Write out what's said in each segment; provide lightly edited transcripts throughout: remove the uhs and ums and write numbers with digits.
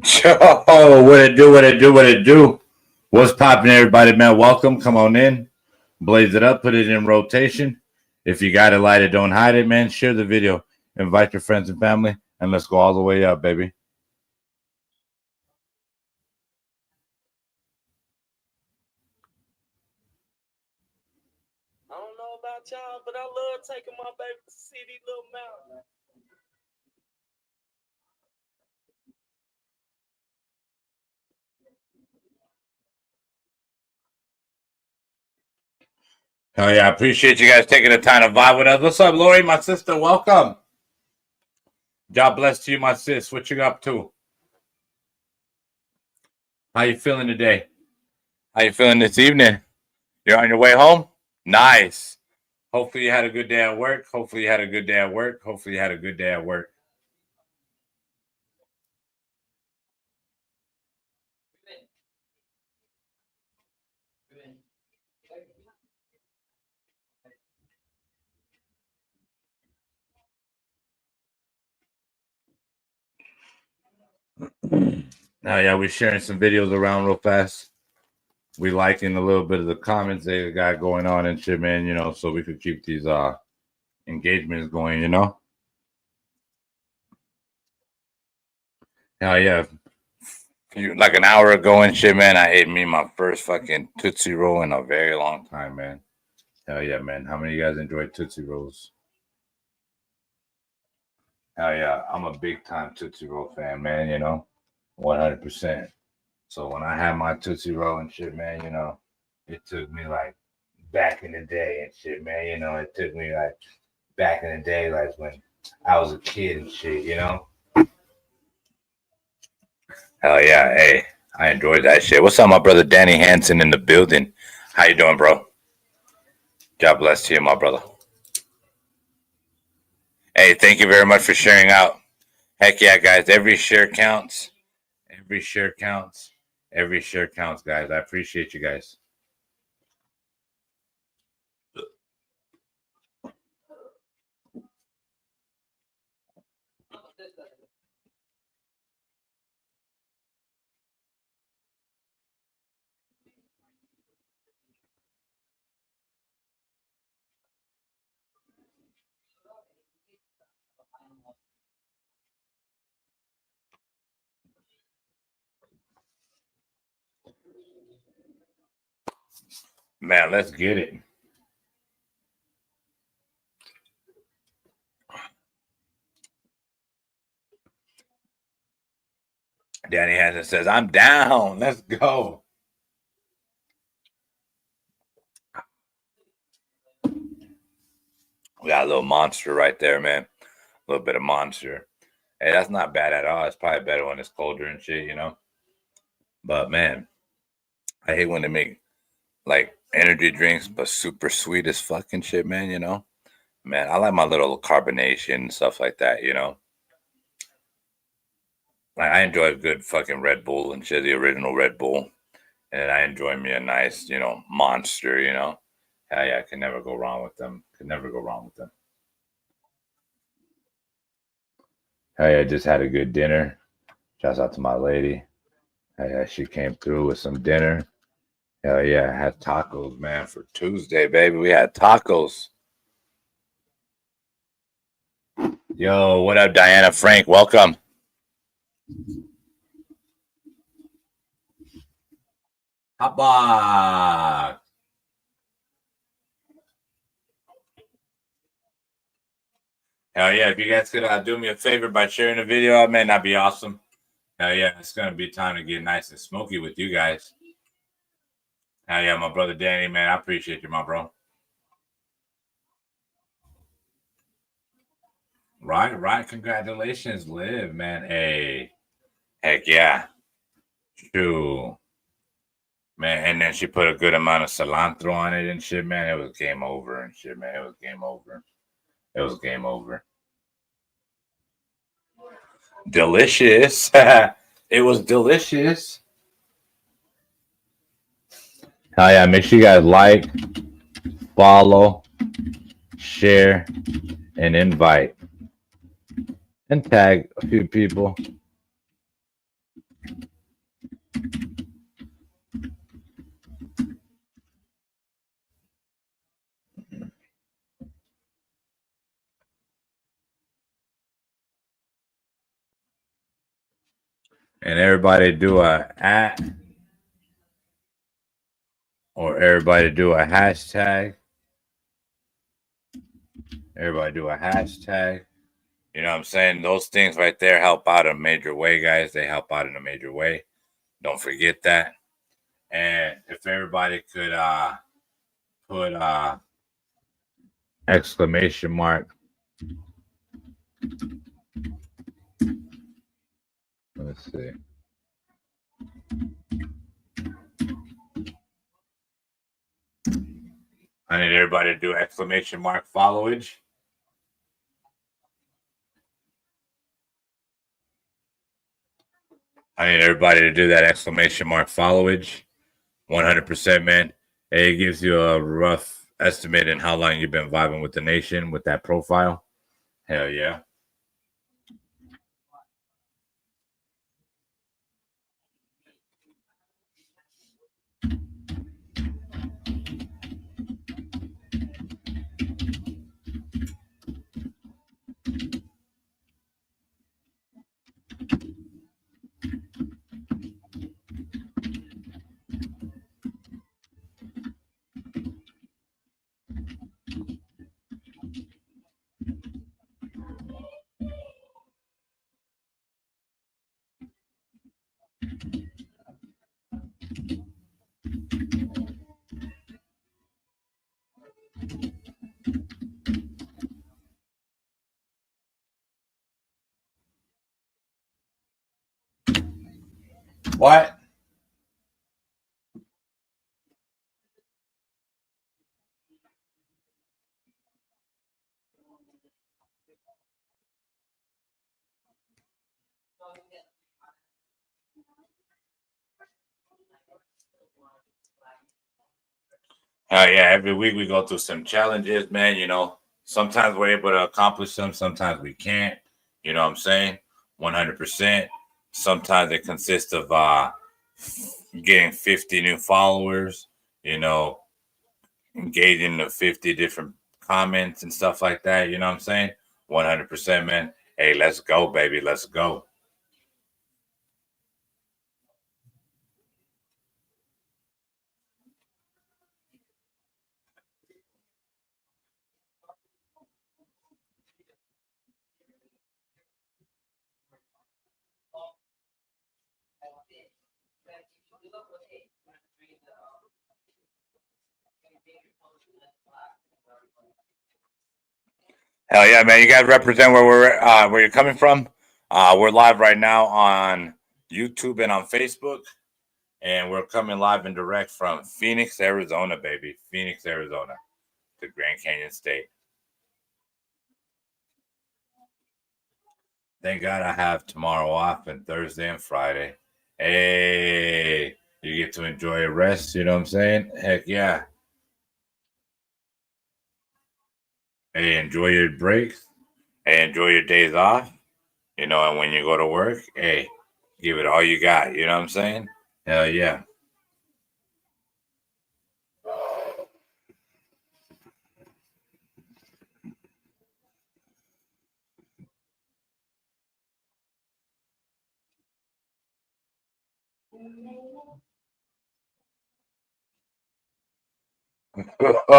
Joe, what it do, what it do, what it do? What's popping, everybody, man? Welcome. Come on in. Blaze it up. Put it in rotation. If you got it, light it. Don't hide it, man. Share the video. Invite your friends and family. And let's go all the way up, baby. I don't know about y'all, but I love taking my baby to see these little mountains. Hell yeah, I appreciate you guys taking the time to vibe with us. What's up, Lori, my sister? Welcome. God bless to you, my sis. What you up to? How you feeling today? How you feeling this evening? You're on your way home? Nice. Hopefully you had a good day at work. Hopefully you had a good day at work. Hopefully you had a good day at work. Now, yeah, we're sharing some videos around real fast. We liking a little bit of the comments they got going on and shit, man, you know, so we could keep these engagements going, you know. Hell yeah. Like an hour ago and shit, man, I ate me my first fucking Tootsie Roll in a very long time, man. Hell yeah, man. How many of you guys enjoy Tootsie Rolls? Hell yeah. I'm a big time Tootsie Roll fan, man, you know, 100%. So when I had my Tootsie Roll and shit, man, you know, it took me like back in the day and shit, man. You know, it took me like back in the day, like when I was a kid and shit, you know. Hell yeah, hey, I enjoyed that shit. What's up, my brother Danny Hansen in the building? How you doing, bro? God bless to you, my brother. Hey, thank you very much for sharing out. Heck yeah, guys, every share counts. Every share counts. Every share counts, guys. I appreciate you guys. Man, let's get it. Danny Hansen says, I'm down. Let's go. We got a little monster right there, man. A little bit of monster. Hey, that's not bad at all. It's probably better when it's colder and shit, you know? But man, I hate when they make like energy drinks, but super sweet as fucking shit, man, you know? Man, I like my little carbonation and stuff like that, you know? Like, I enjoy a good fucking Red Bull and shit, the original Red Bull. And I enjoy me a nice, you know, monster, you know? Hell yeah, I can never go wrong with them. Could never go wrong with them. Hell yeah, I just had a good dinner. Shouts out to my lady. Hell yeah, she came through with some dinner. Hell yeah, I had tacos, man, for Tuesday, baby. We had tacos. Yo, what up, Diana Frank? Welcome. Hotbox. Hell yeah, if you guys could do me a favor by sharing the video out, man, that'd be awesome. Hell yeah, it's going to be time to get nice and smoky with you guys. Hell yeah, my brother Danny, man, I appreciate you, my bro. Right. Congratulations, Liv, man. Hey, heck yeah. True. Man, and then she put a good amount of cilantro on it and shit, man. It was game over and shit, man. It was game over. It was game over. Delicious. It was delicious. Hell yeah, make sure you guys like, follow, share, and invite. And tag a few people. And everybody do a at or everybody do a hashtag. Everybody do a hashtag. You know what I'm saying? Those things right there help out in a major way, guys. They help out in a major way. Don't forget that. And if everybody could put exclamation mark. Let's see. I need everybody to do exclamation mark followage. I need everybody to do that exclamation mark followage. 100%, man. It gives you a rough estimate in how long you've been vibing with the nation with that profile. Hell yeah. What? Yeah, every week we go through some challenges, man. You know, sometimes we're able to accomplish them, sometimes we can't. You know what I'm saying? 100%. Sometimes it consists of getting 50 new followers, you know, engaging the 50 different comments and stuff like that. You know what I'm saying? 100%, man. Hey, let's go, baby. Let's go. Hell yeah, man! You guys represent where you're coming from. We're live right now on YouTube and on Facebook, and we're coming live and direct from Phoenix, Arizona, baby. Phoenix, Arizona, the Grand Canyon State. Thank God I have tomorrow off and Thursday and Friday. Hey, you get to enjoy a rest. You know what I'm saying? Heck yeah. Hey, enjoy your breaks. Hey, enjoy your days off. You know, and when you go to work, hey, give it all you got. You know what I'm saying? Hell yeah.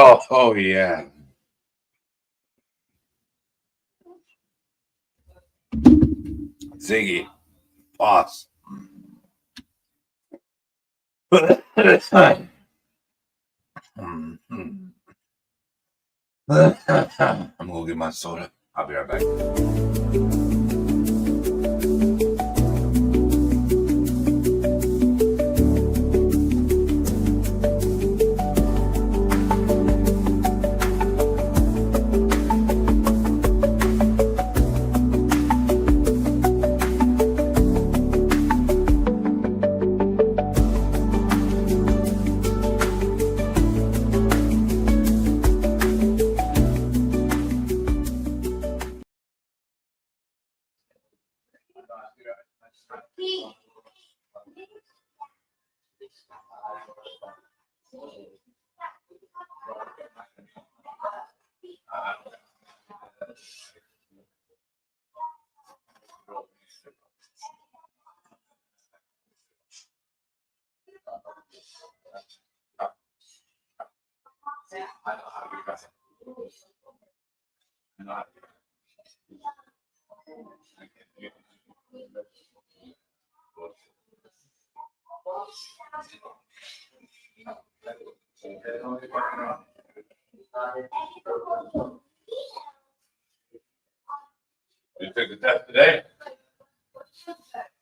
Oh yeah. Ziggy, boss. I'm gonna get my soda. I'll be right back. You took the test today?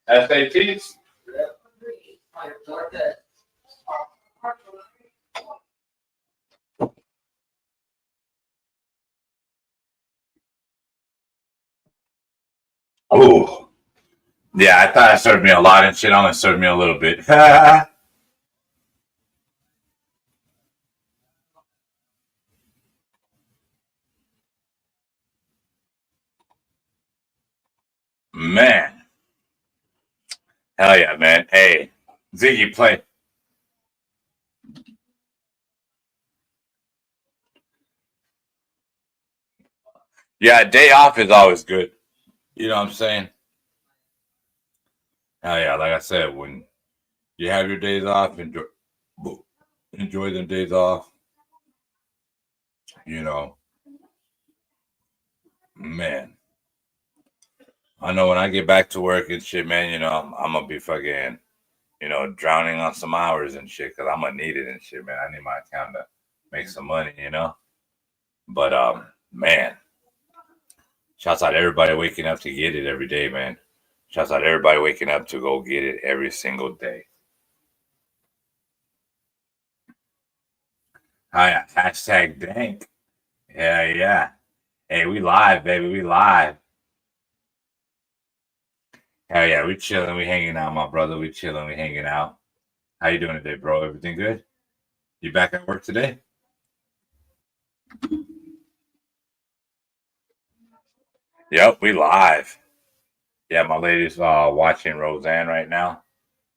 SATs? Oh, yeah. I thought it served me a lot and shit. Only served me a little bit. Man, hell yeah, man. Hey, Ziggy, play. Yeah, day off is always good. You know what I'm saying? Hell yeah, like I said, when you have your days off, enjoy them days off. You know, man. I know when I get back to work and shit, man. I'm gonna be fucking, drowning on some hours and shit because I'm gonna need it and shit, man. I need my account to make some money. But man, shouts out everybody waking up to get it every day, man. Shouts out everybody waking up to go get it every single day. Hi, hashtag dank. Yeah, yeah. Hey, we live, baby. We live. Hell yeah, we chilling, we hanging out, my brother. We chilling, we hanging out. How you doing today, bro? Everything good? You back at work today? Yep, we live. Yeah, my lady's watching Roseanne right now.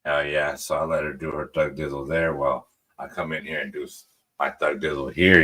Hell yeah, so I let her do her Thug Dizzle there. Well, I come in here and do my Thug Dizzle here.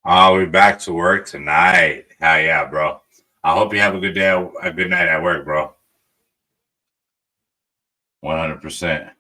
Oh, we're back to work tonight. Hell yeah, bro. I hope you have a good day, a good night at work, bro. 100%.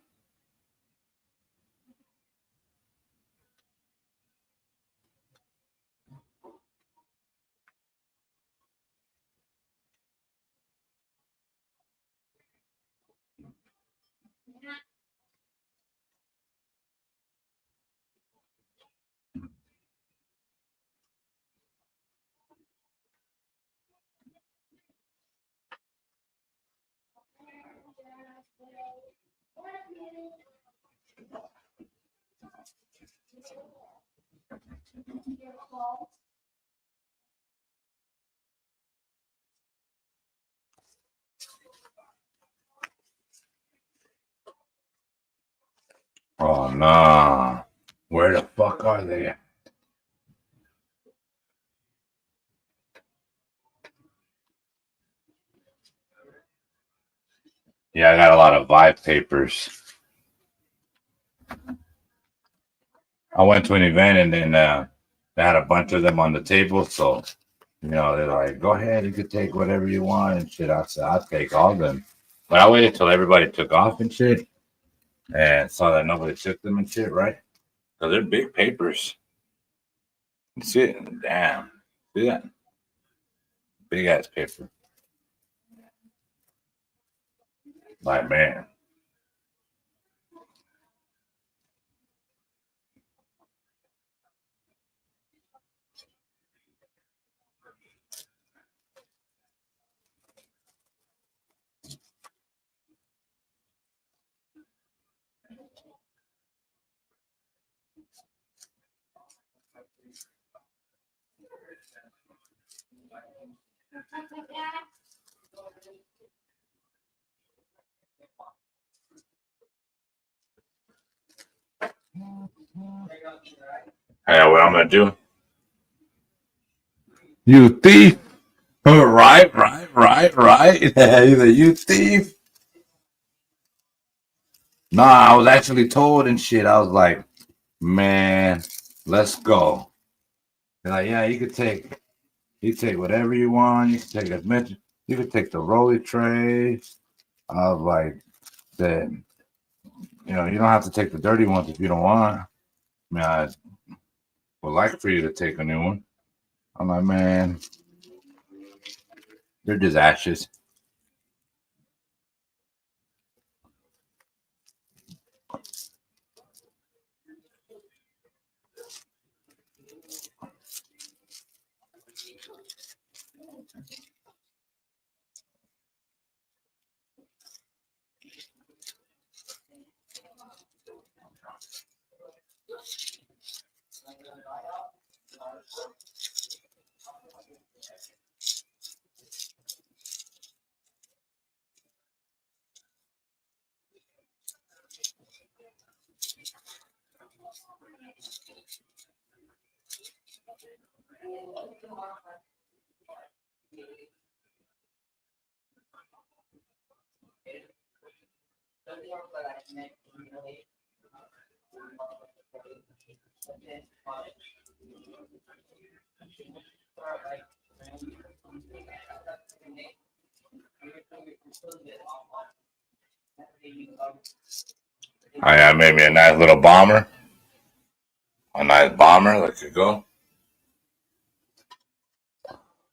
Oh no. Where the fuck are they? Yeah, I got a lot of Vibe papers. I went to an event and then they had a bunch of them on the table. So, they're like, go ahead, you could take whatever you want and shit. I said, I'll take all of them. But I waited till everybody took off and shit and saw that nobody took them and shit, right? Because they're big papers. You see it? Damn. See that? Big ass paper. Like, man. Hey, what I'm going to do? You thief. Right. He's a you thief. Nah, I was actually told and shit. I was like, man, let's go. They're like, yeah, you take whatever you want. You can take as much. You can take the rolly tray. I was like, then you don't have to take the dirty ones if you don't want. I mean, I would like for you to take a new one. I'm like, man, they're just ashes. I made me a nice little bomber. A nice bomber. Let you go.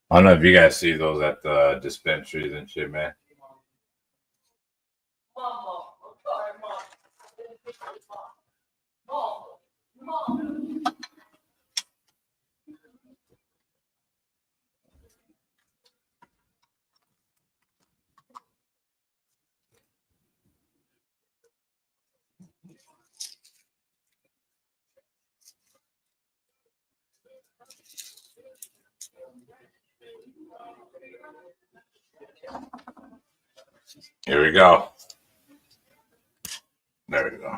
I don't know if you guys see those at the dispensaries and shit, man. Here we go. There we go.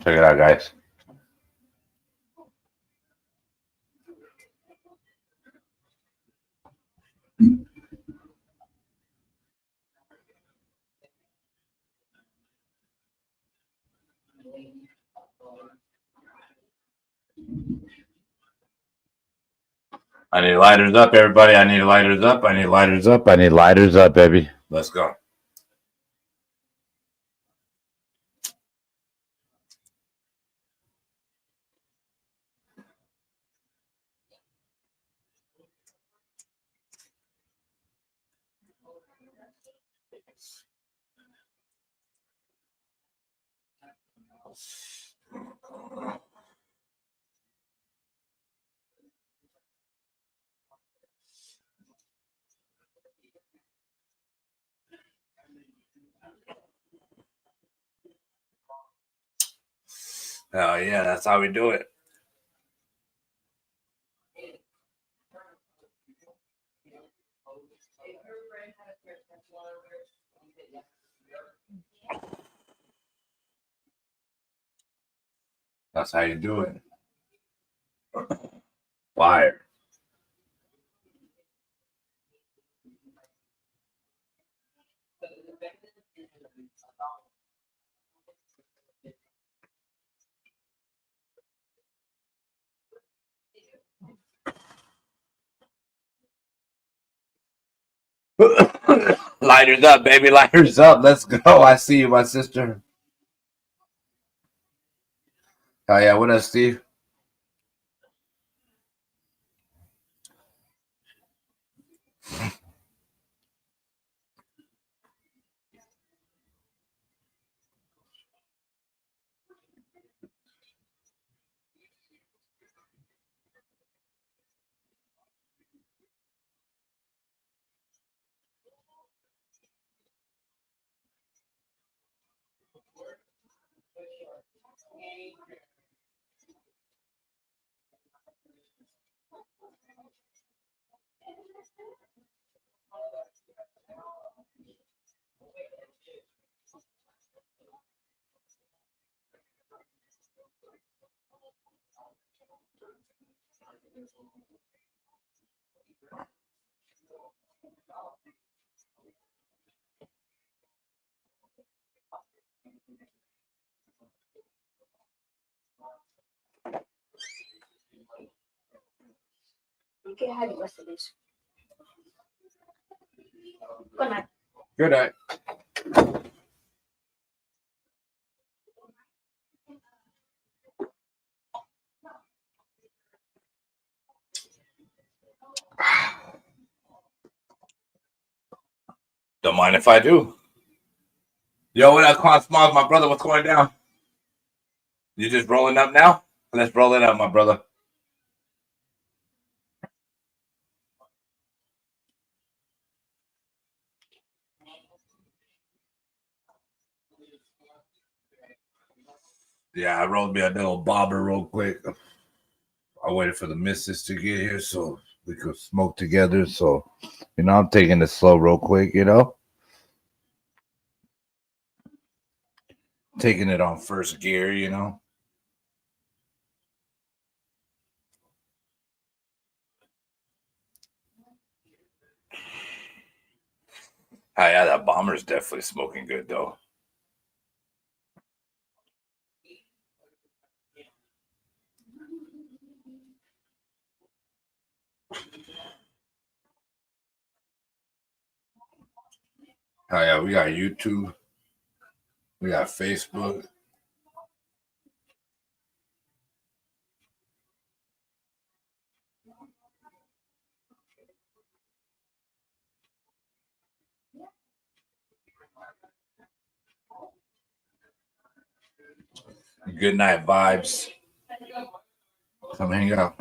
Check it out, guys. I need lighters up, everybody. I need lighters up. I need lighters up. I need lighters up, baby. Let's go. Hell yeah, that's how we do it. That's how you do it. Fire. Lighters up, baby. Lighters up. Let's go. I see you, my sister. Oh yeah, what up, Steve? Okay, happy birthdays. Good night. Good night. Don't mind if I do. Yo, what up, Quan Smalls, my brother? What's going down? You just rolling up now? Let's roll it up, my brother. Yeah, I rolled me a little bobber real quick. I waited for the missus to get here so we could smoke together. So, I'm taking it slow real quick, taking it on first gear. Oh, yeah, that bomber's definitely smoking good, though. Oh, yeah, we got YouTube. We got Facebook. Good night vibes. Come hang out.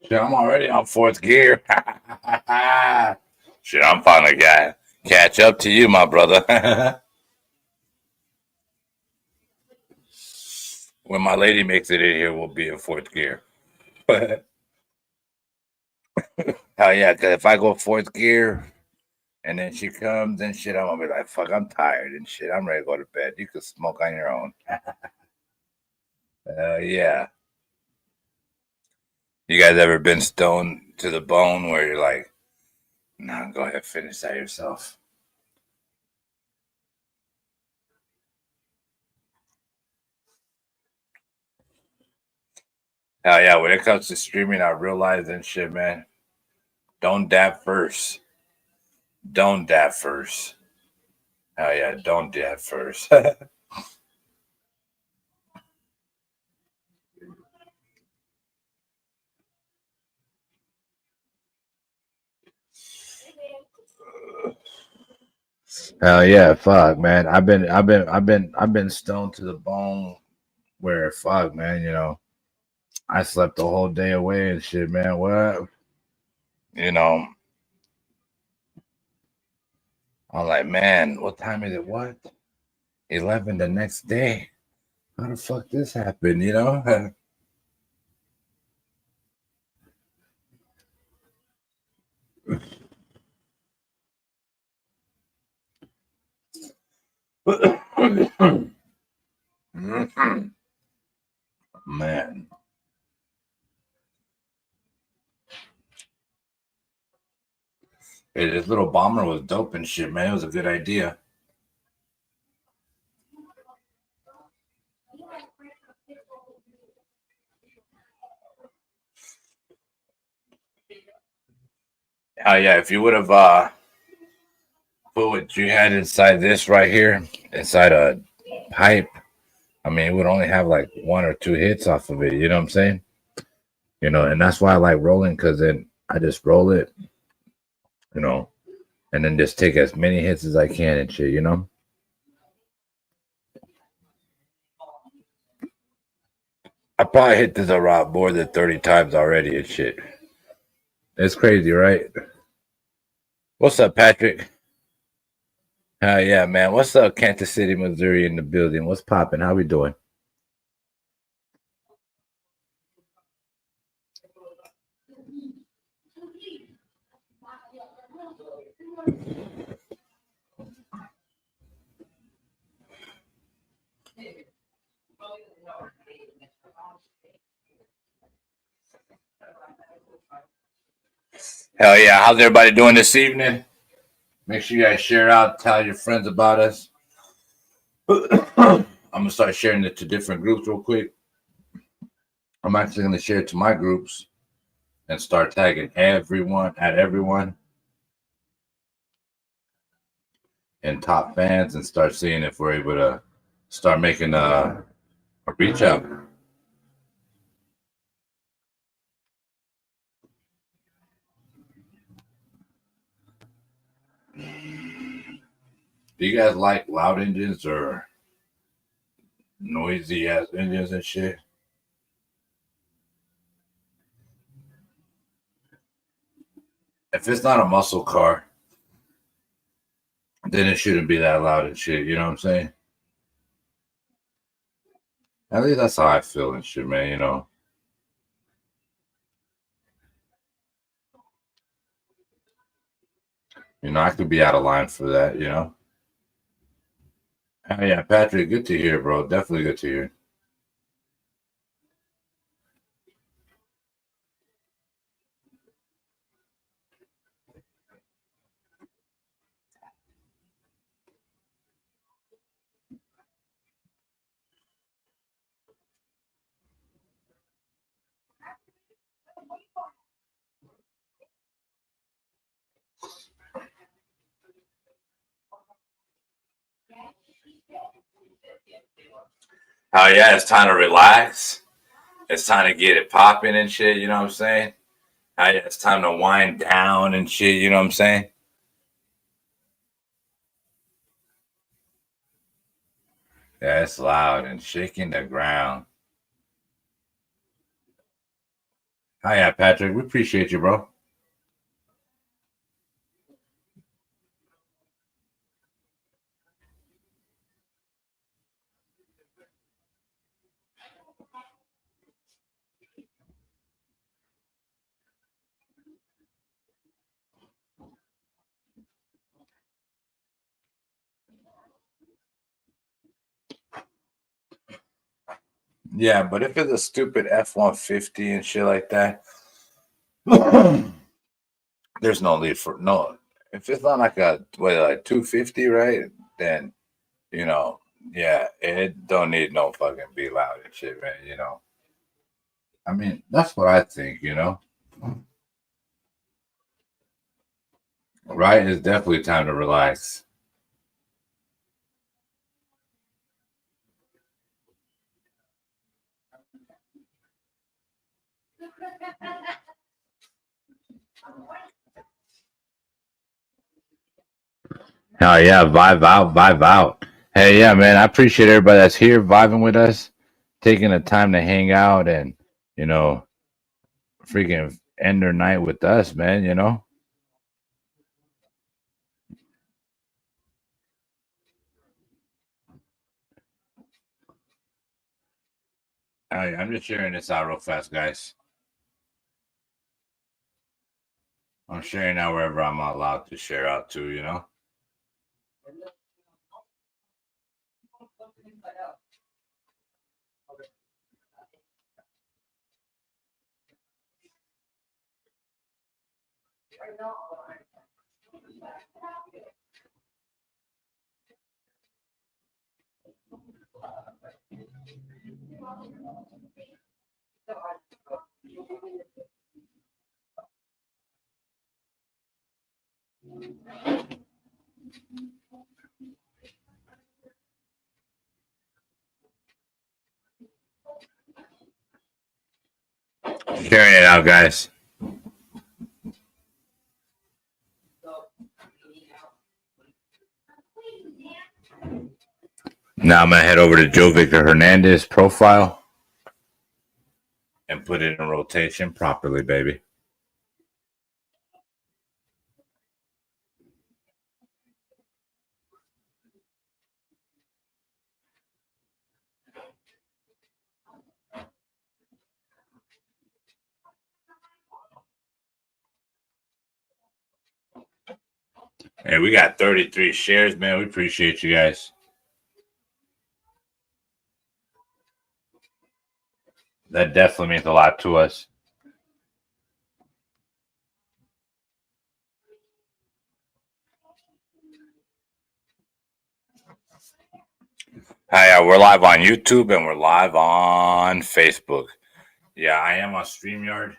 Shit, I'm already on fourth gear. Shit, I'm finally got catch up to you, my brother. When my lady makes it in here, we'll be in fourth gear. Hell yeah, because if I go fourth gear and then she comes and shit, I'm gonna be like, fuck, I'm tired and shit. I'm ready to go to bed. You can smoke on your own. Yeah. You guys ever been stoned to the bone where you're like, nah, go ahead, finish that yourself? Hell yeah, when it comes to streaming, I realize and shit, man. Don't dab first. Don't dab first. Hell yeah, don't dab first. Hell yeah, fuck, man. I've been stoned to the bone where fuck, man, I slept the whole day away and shit, man. What? I'm like, man, what time is it? What? 11 the next day. How the fuck this happened? Man. Hey, this little bomber was dope and shit, man. It was a good idea. Hell yeah, if you would have put what you had inside this right here, inside a pipe, I mean, it would only have like 1 or 2 hits off of it. You know what I'm saying? And that's why I like rolling, because then I just roll it, and then just take as many hits as I can and shit. I probably hit this around more than 30 times already and shit. It's crazy, right? What's up, Patrick? Hell yeah, man. What's up, Kansas City, Missouri in the building? What's popping? How we doing? Hell yeah. How's everybody doing this evening? Make sure you guys share out, tell your friends about us. I'm gonna start sharing it to different groups real quick. I'm actually gonna share it to my groups and start tagging everyone and top fans and start seeing if we're able to start making a reach out. Do you guys like loud engines or noisy ass engines and shit? If it's not a muscle car, then it shouldn't be that loud and shit. You know what I'm saying? At least that's how I feel and shit, man. You know. I could be out of line for that. You know. Oh, yeah, Patrick, good to hear, bro. Definitely good to hear. Oh yeah, it's time to relax. It's time to get it popping and shit. You know what I'm saying? Oh yeah, it's time to wind down and shit. You know what I'm saying? Yeah, it's loud and shaking the ground. Hi, yeah, Patrick. We appreciate you, bro. Yeah, but if it's a stupid F-150 and shit like that, there's no need for no. If it's not like a like 250, right? Then you know, yeah, it don't need no fucking be loud and shit, man. You know. I mean, that's what I think. You know, right? It's definitely time to relax. Hell yeah, vibe out, vibe out. Hey, yeah, man, I appreciate everybody that's here vibing with us, taking the time to hang out and, you know, freaking end their night with us, man, you know? I'm just sharing this out real fast, guys. I'm sharing out wherever I'm allowed to share out to, you know? Sharing it out, guys. Now I'm going to head over to Joe Victor Hernandez profile and put it in rotation properly, baby. Hey, we got 33 shares, man. We appreciate you guys. That definitely means a lot to us. Hi, we're live on YouTube and we're live on Facebook. Yeah, I am on StreamYard,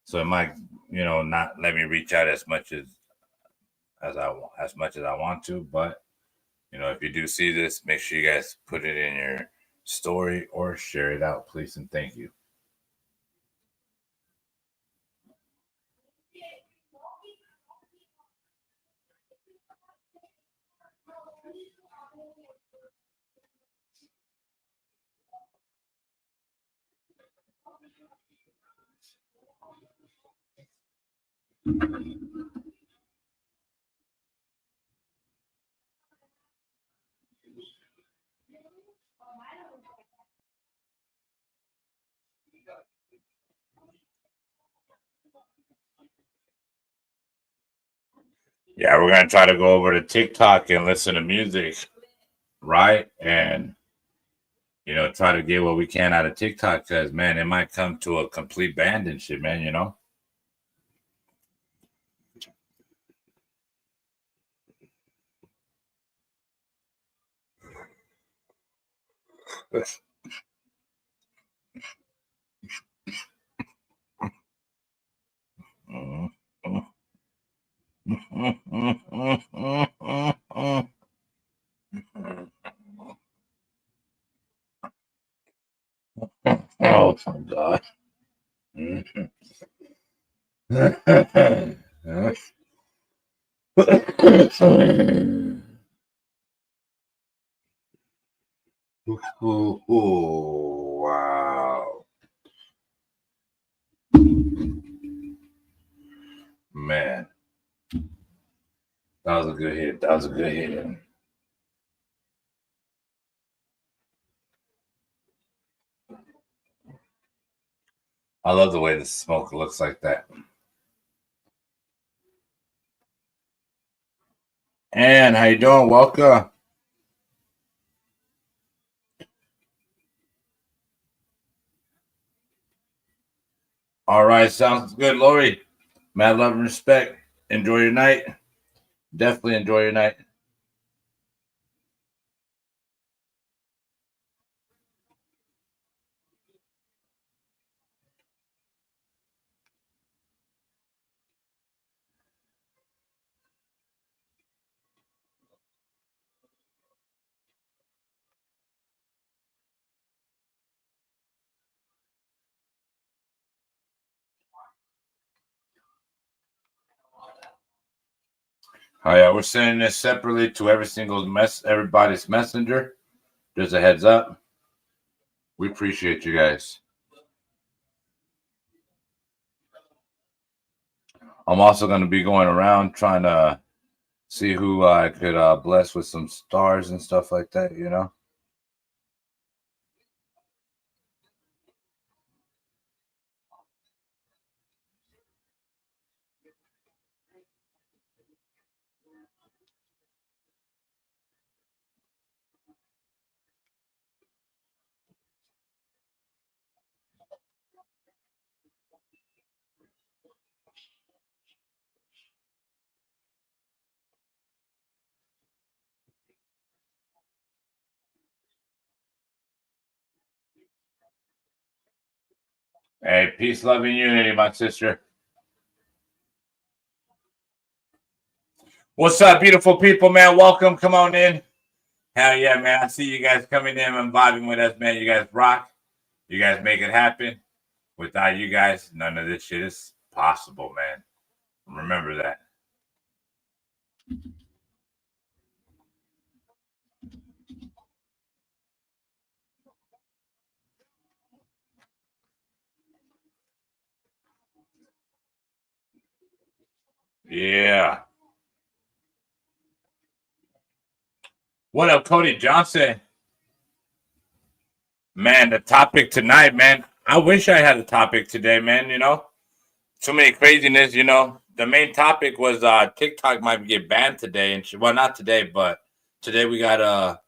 so it might, not let me reach out as much as I want to. But if you do see this, make sure you guys put it in your story or share it out, please, and thank you. Yeah, we're gonna try to go over to TikTok and listen to music, right? And try to get what we can out of TikTok because man, it might come to a complete ban and shit, man. Oh my god. Wow. Man. That was a good hit. That was a good hit. I love the way the smoke looks like that. And how you doing? Welcome. All right, sounds good, Lori. Mad love and respect. Enjoy your night. Definitely enjoy your night. Oh yeah, we're sending this separately to everybody's messenger. Just a heads up. We appreciate you guys. I'm also going to be going around trying to see who I could bless with some stars and stuff like that. Hey, peace, love, and unity, my sister. What's up, beautiful people, man? Welcome. Come on in. Hell yeah, man. I see you guys coming in and vibing with us, man. You guys rock. You guys make it happen. Without you guys, none of this shit is possible, man. Remember that. Yeah. What up, Cody Johnson? Man, the topic tonight, man. I wish I had a topic today, man. Too many craziness. The main topic was TikTok might get banned today, and well, not today, but today we got a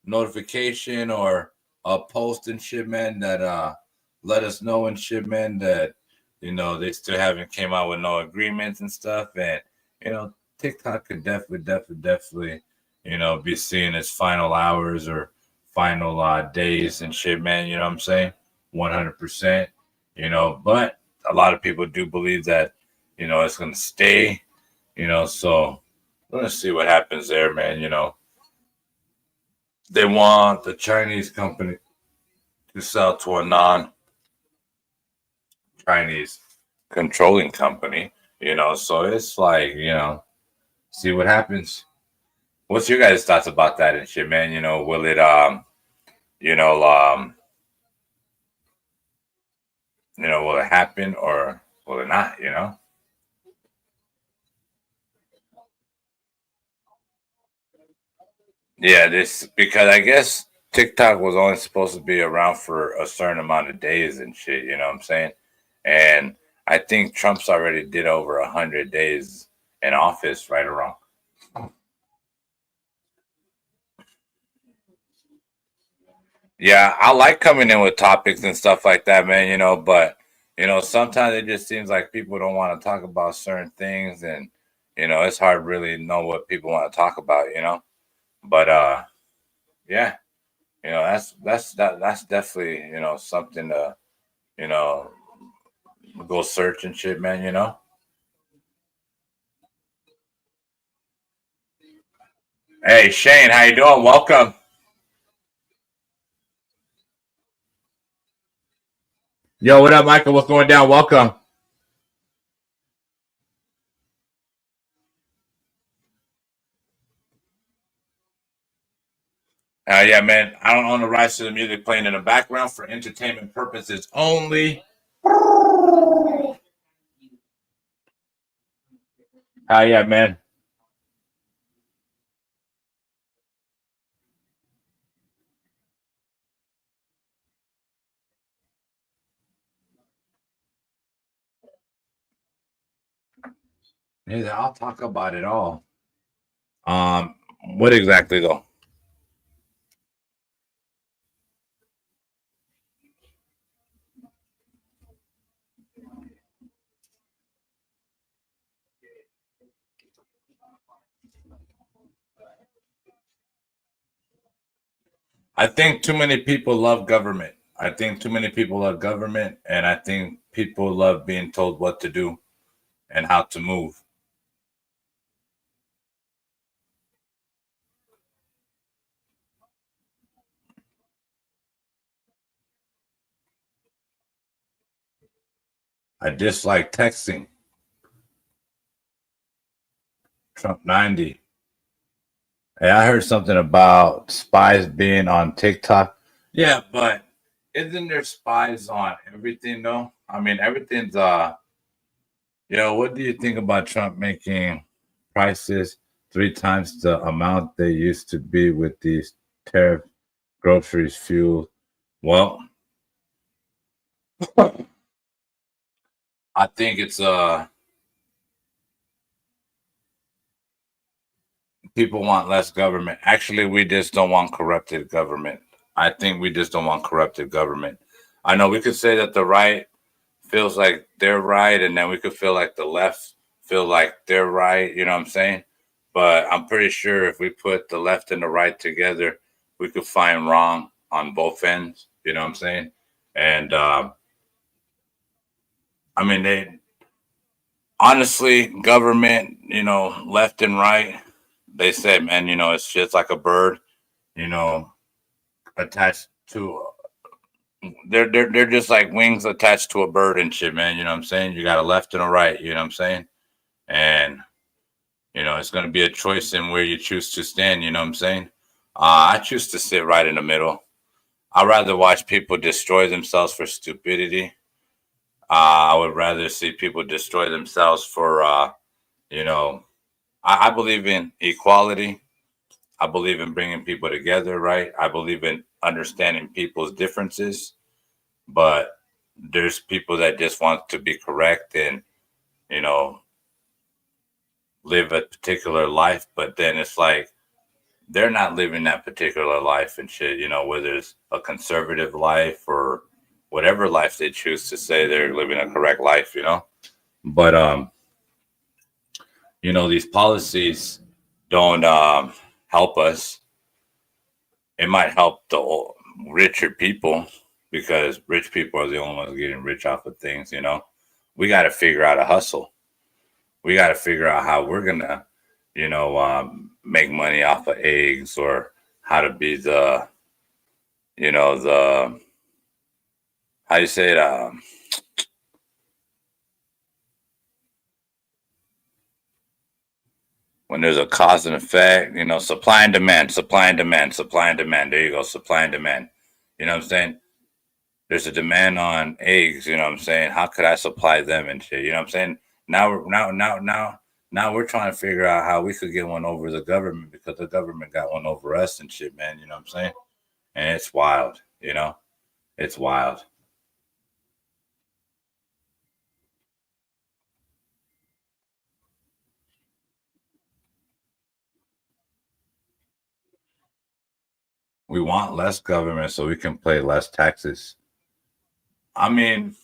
notification or a post and shit, man, that let us know and shit, man, that they still haven't came out with no agreements and stuff, and TikTok could definitely be seeing its final hours or final days and shit, man. You know what I'm saying? 100%. You know, but a lot of people do believe that, you know, it's gonna stay. You know, so we're gonna see what happens there, man. You know, they want the Chinese company to sell to a non-Chinese controlling company. You know, so it's like, you know, see what happens. What's your guys' thoughts about that and shit, man? You know, will it you know, will it happen or will it not, you know? Yeah, this because I guess TikTok was only supposed to be around for a certain amount of days and shit, you know what I'm saying? And I think Trump's already did over 100 days in office, right or wrong. Yeah, I like coming in with topics and stuff like that, man, you know, but you know, sometimes it just seems like people don't want to talk about certain things and you know, it's hard to really know what people want to talk about, you know. But yeah, you know, that's definitely, you know, something to, you know, go search and shit, man, you know. Hey Shane, how you doing? Welcome. Yo, what up, Michael? What's going down? Welcome. Yeah, man. I don't own the rights to the music playing in the background for entertainment purposes only. Yeah, man. Yeah, I'll talk about it all. Um, what exactly though? I think too many people love government. I think too many people love government, and I think people love being told what to do and how to move. I dislike texting. Trump 90. Hey, I heard something about spies being on TikTok. Yeah, but isn't there spies on everything though? I mean, everything's what do you think about Trump making prices 3 times the amount they used to be with these tariff groceries, fuel? Well, I think it's people want less government. Actually, we just don't want corrupted government. I think we just don't want corrupted government. I know we could say that the right feels like they're right, and then we could feel like the left feel like they're right. You know what I'm saying? But I'm pretty sure if we put the left and the right together, we could find wrong on both ends. You know what I'm saying? And I mean, they honestly, government, you know, left and right, they said, man, you know, it's just like a bird, you know, attached to they're just like wings attached to a bird and shit, man. You know what I'm saying? You got a left and a right, you know what I'm saying? And you know, it's gonna be a choice in where you choose to stand, you know what I'm saying? I choose to sit right in the middle. I'd rather watch people destroy themselves for stupidity. I would rather see people destroy themselves for you know, I believe in equality. I believe in bringing people together, right? I believe in understanding people's differences, but there's people that just want to be correct and, you know, live a particular life, but then it's like they're not living that particular life and shit, you know, whether it's a conservative life or whatever life they choose to say they're living a correct life, you know. But you know, these policies don't help us. it might help the richer people because rich people are the only ones getting rich off of things. We got to figure out a hustle. We got to figure out how we're gonna, make money off of eggs, or how to be the how you say it, when there's a cause and effect, supply and demand, supply and demand, supply and demand. There you go, supply and demand. You know what I'm saying? There's a demand on eggs. You know what I'm saying? How could I supply them and shit? You know what I'm saying? Now we're trying to figure out how we could get one over the government because the government got one over us and shit, man. You know what I'm saying? And it's wild. It's wild. We want less government so we can pay less taxes. I mean,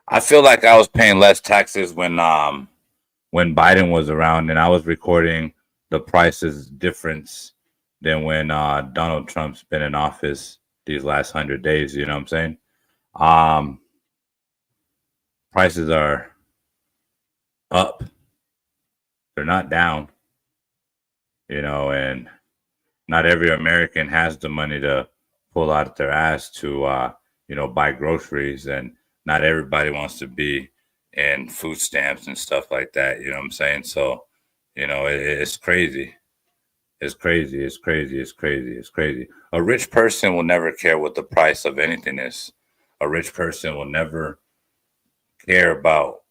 I feel like I was paying less taxes when Biden was around, and I was recording the prices difference than when Donald Trump's been in office these last 100 days. You know what I'm saying? Um, Prices are up; they're not down. And not every American has the money to pull out their ass to buy groceries, and not everybody wants to be in food stamps and stuff like that. You know what I'm saying? So, it's crazy. It's crazy. It's crazy. It's crazy. It's crazy. A rich person will never care what the price of anything is. A rich person will never care about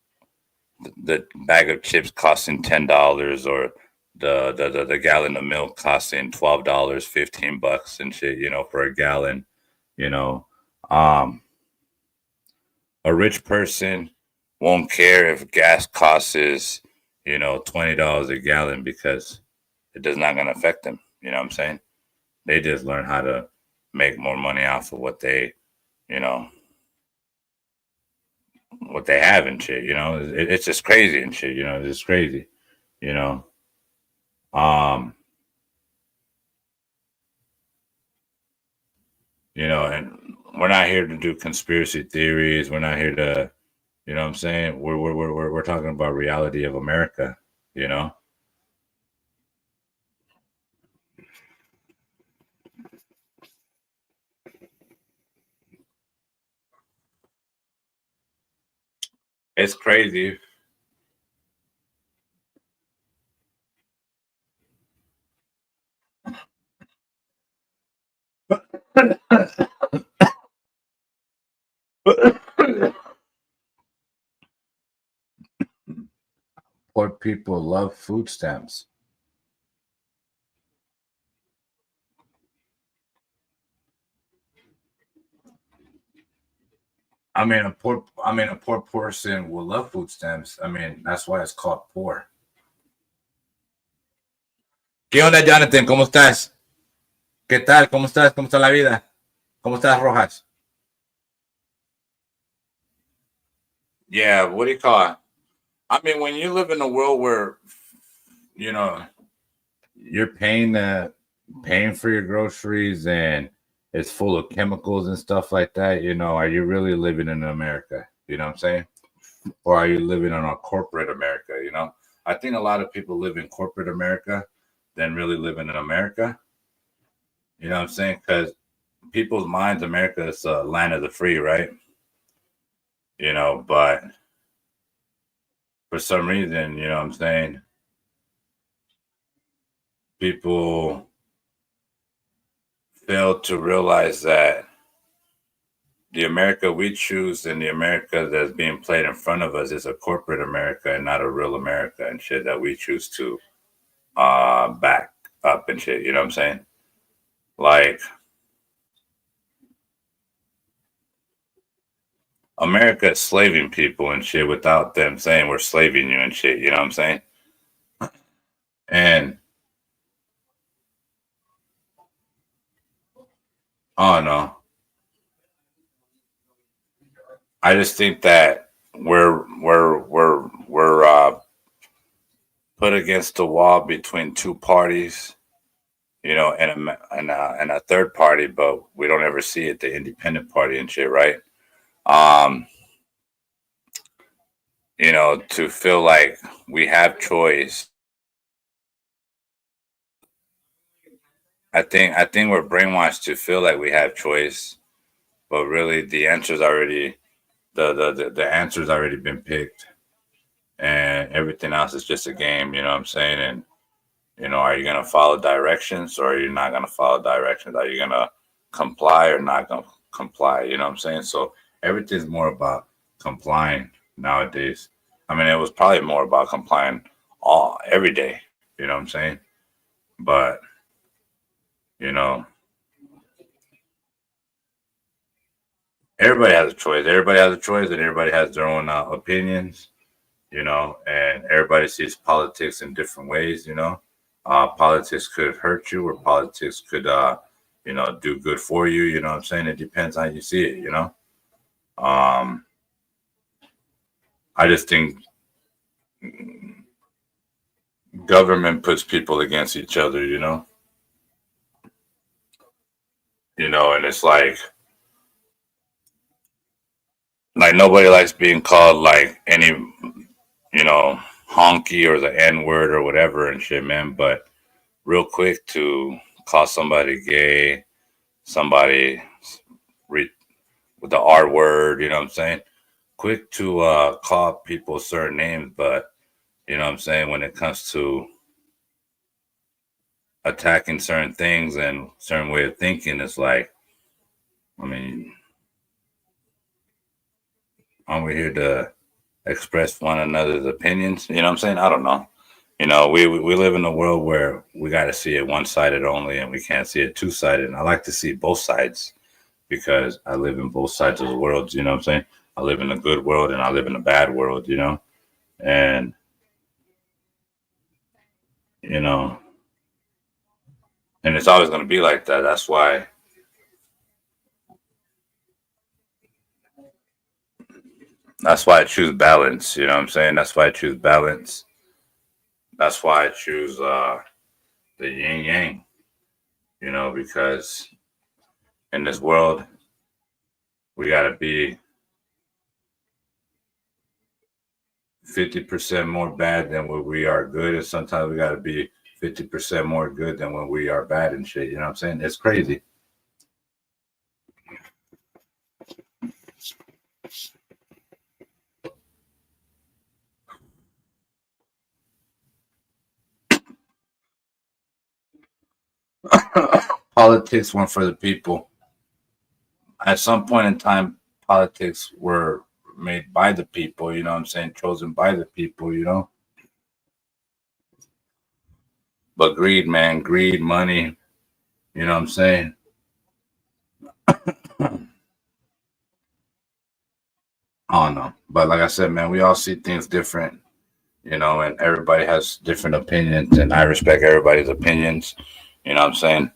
the bag of chips costing $10, or the gallon of milk costing $12, $15 and shit, for a gallon. You know, um, a rich person won't care if gas costs is, $20 a gallon, because it does not gonna affect them. You know what I'm saying? They just learn how to make more money off of what they, you know, what they have and shit. It's just crazy and shit. It's just crazy. You know, um, and we're not here to do conspiracy theories. We're not here to, what I'm saying. We're talking about reality of America. You know, it's crazy. Poor people love food stamps. A poor person will love food stamps. That's why it's called poor. ¿Qué onda, Jonathan? ¿Cómo estás? ¿Qué tal? ¿Cómo estás? ¿Cómo está la vida? ¿Cómo estás, Rojas? Yeah, what do you call it? When you live in a world where, you know, you're paying for your groceries, and it's full of chemicals and stuff like that, are you really living in America? You know what I'm saying? Or are you living in a corporate America? I think a lot of people live in corporate America than really living in America. You know what I'm saying? Because people's minds, America is a land of the free, right? But for some reason, you know what I'm saying, people fail to realize that the America we choose and the America that's being played in front of us is a corporate America and not a real America and shit that we choose to back up and shit. You know what I'm saying? Like, America is slaving people and shit without them saying we're slaving you and shit. You know what I'm saying? And I don't know. I just think that we're put against the wall between two parties, you know, and a third party, but we don't ever see it, the independent party and shit, right? Um, you know, to feel like we have choice. I think we're brainwashed to feel like we have choice, but really the answer's already the answer's already been picked, and everything else is just a game. You know what I'm saying? And you know, are you gonna follow directions or are you not gonna follow directions? Are you gonna comply or not gonna comply? You know what I'm saying? So everything's more about complying nowadays. I mean, it was probably more about complying all every day. You know what I'm saying? But you know, everybody has a choice. Everybody has a choice, and everybody has their own opinions. You know, and everybody sees politics in different ways. You know, politics could hurt you, or politics could, you know, do good for you. You know what I'm saying? It depends how you see it. You know, um, I just think government puts people against each other. And it's like nobody likes being called like any, honky or the N word or whatever and shit, man. But real quick to call somebody gay, somebody re- with the R word, you know what I'm saying? Quick to call people certain names, but you know what I'm saying, when it comes to attacking certain things and certain way of thinking, it's like, I mean, aren't we here to express one another's opinions? You know what I'm saying? I don't know. You know, we live in a world where we got to see it one sided only, and we can't see it two sided. And I like to see both sides because I live in both sides of the world. You know what I'm saying? I live in a good world and I live in a bad world. And you know, and it's always going to be like that. That's why I choose balance. You know what I'm saying? That's why I choose balance. That's why I choose the yin yang. Because in this world we got to be 50% more bad than what we are good, and sometimes we got to be 50% more good than when we are bad and shit. You know what I'm saying? It's crazy. Politics weren't for the people. At some point in time, politics were made by the people. You know what I'm saying? Chosen by the people. But greed, man, greed, money. You know what I'm saying? I don't know. But like I said, man, we all see things different, and everybody has different opinions, and I respect everybody's opinions. You know what I'm saying?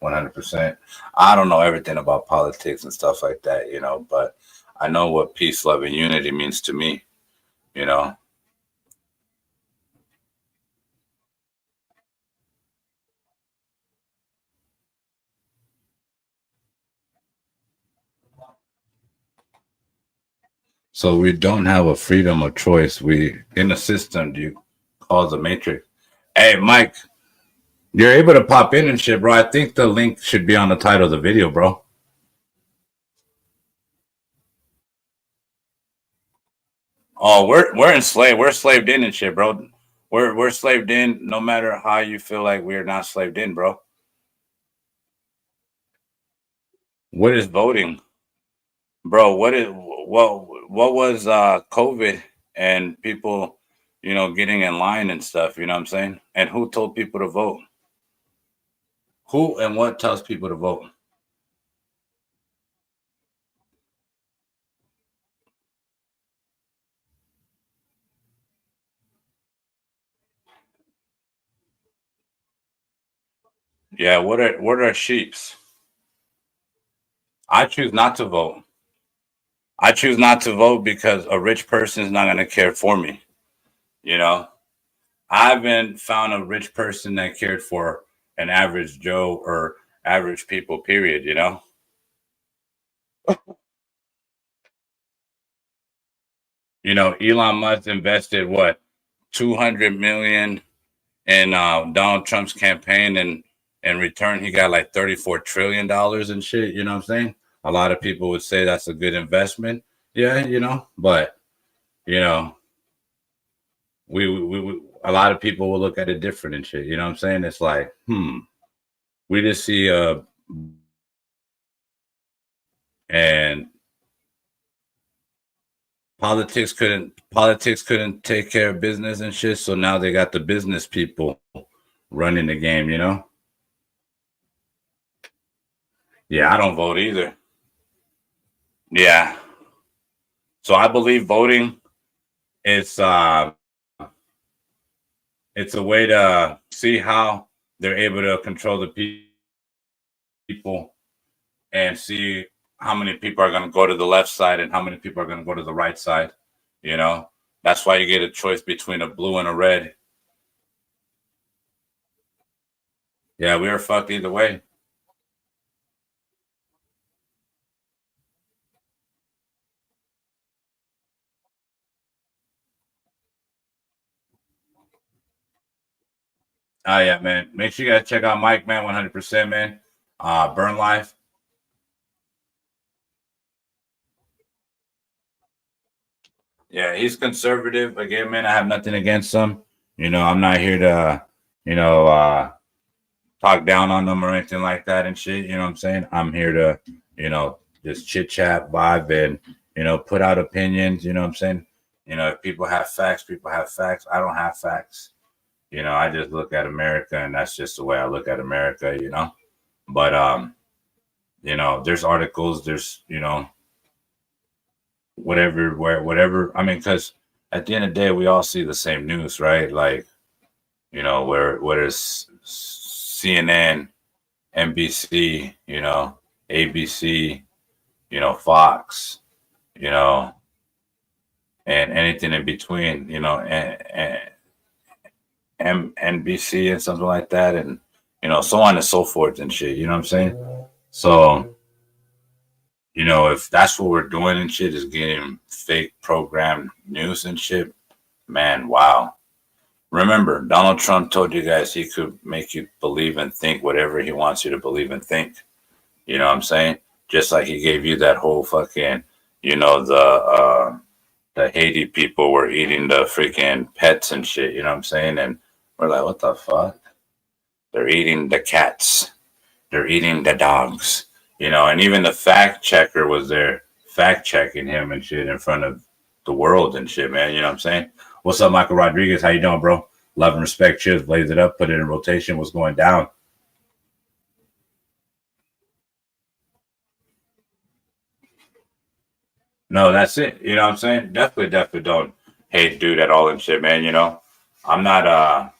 100%. I don't know everything about politics and stuff like that, but I know what peace, love, and unity means to me, you know? So we don't have a freedom of choice. We, in a system, you call the matrix. Hey, Mike, you're able to pop in and shit, bro. I think the link should be on the title of the video, bro. Oh, we're enslaved. We're slaved in and shit, bro. We're slaved in. No matter how you feel like we're not slaved in, bro. What is voting, bro? What was COVID and people, getting in line and stuff? You know what I'm saying? And who told people to vote? Who and what tells people to vote? Yeah, what are sheeps? I choose not to vote. I choose not to vote because a rich person is not going to care for me. You know, I haven't found a rich person that cared for an average Joe or average people, period, you know? You know, Elon Musk invested what, 200 million in Donald Trump's campaign, and in return he got like $34 trillion and shit, you know what I'm saying? A lot of people would say that's a good investment. Yeah, you know, but you know, we a lot of people will look at it different and shit, you know what I'm saying? It's like, we just see and politics couldn't take care of business and shit, so now they got the business people running the game, you know? Yeah, I don't vote either. Yeah. So I believe voting is it's a way to see how they're able to control the people and see how many people are going to go to the left side and how many people are going to go to the right side. You know, that's why you get a choice between a blue and a red. Yeah, we were fucked either way. Oh yeah, man. Make sure you guys check out Mike, man. 100%, man. Burn Life. Yeah, he's conservative. Again, man, I have nothing against him. You know, I'm not here to, you know, talk down on them or anything like that and shit. You know what I'm saying? I'm here to, you know, just chit chat, vibe, and, you know, put out opinions. You know what I'm saying? You know, if people have facts, people have facts. I don't have facts. You know, I just look at America, and that's just the way I look at America, you know. But you know, there's articles, there's, you know, whatever. I mean, because at the end of the day, we all see the same news, right? Like, you know, where is CNN, NBC, you know, ABC, you know, Fox, you know, and anything in between, you know, and NBC and something like that, and you know, so on and so forth and shit. You know what I'm saying? So, you know, if that's what we're doing and shit is getting fake programmed news and shit, man, wow. Remember, Donald Trump told you guys he could make you believe and think whatever he wants you to believe and think. You know what I'm saying? Just like he gave you that whole fucking, you know, the Haiti people were eating the freaking pets and shit. You know what I'm saying? And we're like, what the fuck? They're eating the cats. They're eating the dogs. You know, and even the fact checker was there fact checking him and shit in front of the world and shit, man. You know what I'm saying? What's up, Michael Rodriguez? How you doing, bro? Love and respect. Cheers. Blaze it up. Put it in rotation. What's going down? No, that's it. You know what I'm saying? Definitely don't hate dude at all and shit, man. You know, I'm not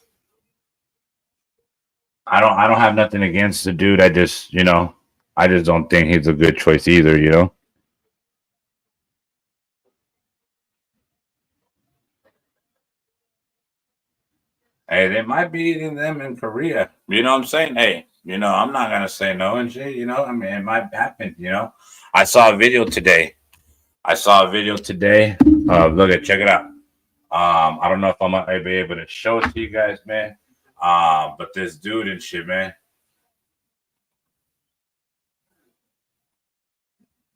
I don't have nothing against the dude. I just, you know, I just don't think he's a good choice either, you know? Hey, they might be eating them in Korea. You know what I'm saying? Hey, you know, I'm not gonna say no and shit, you know. I mean, it might happen, you know. I saw a video today. Look at check it out. I don't know if I'm gonna be able to show it to you guys, man. But this dude and shit, man.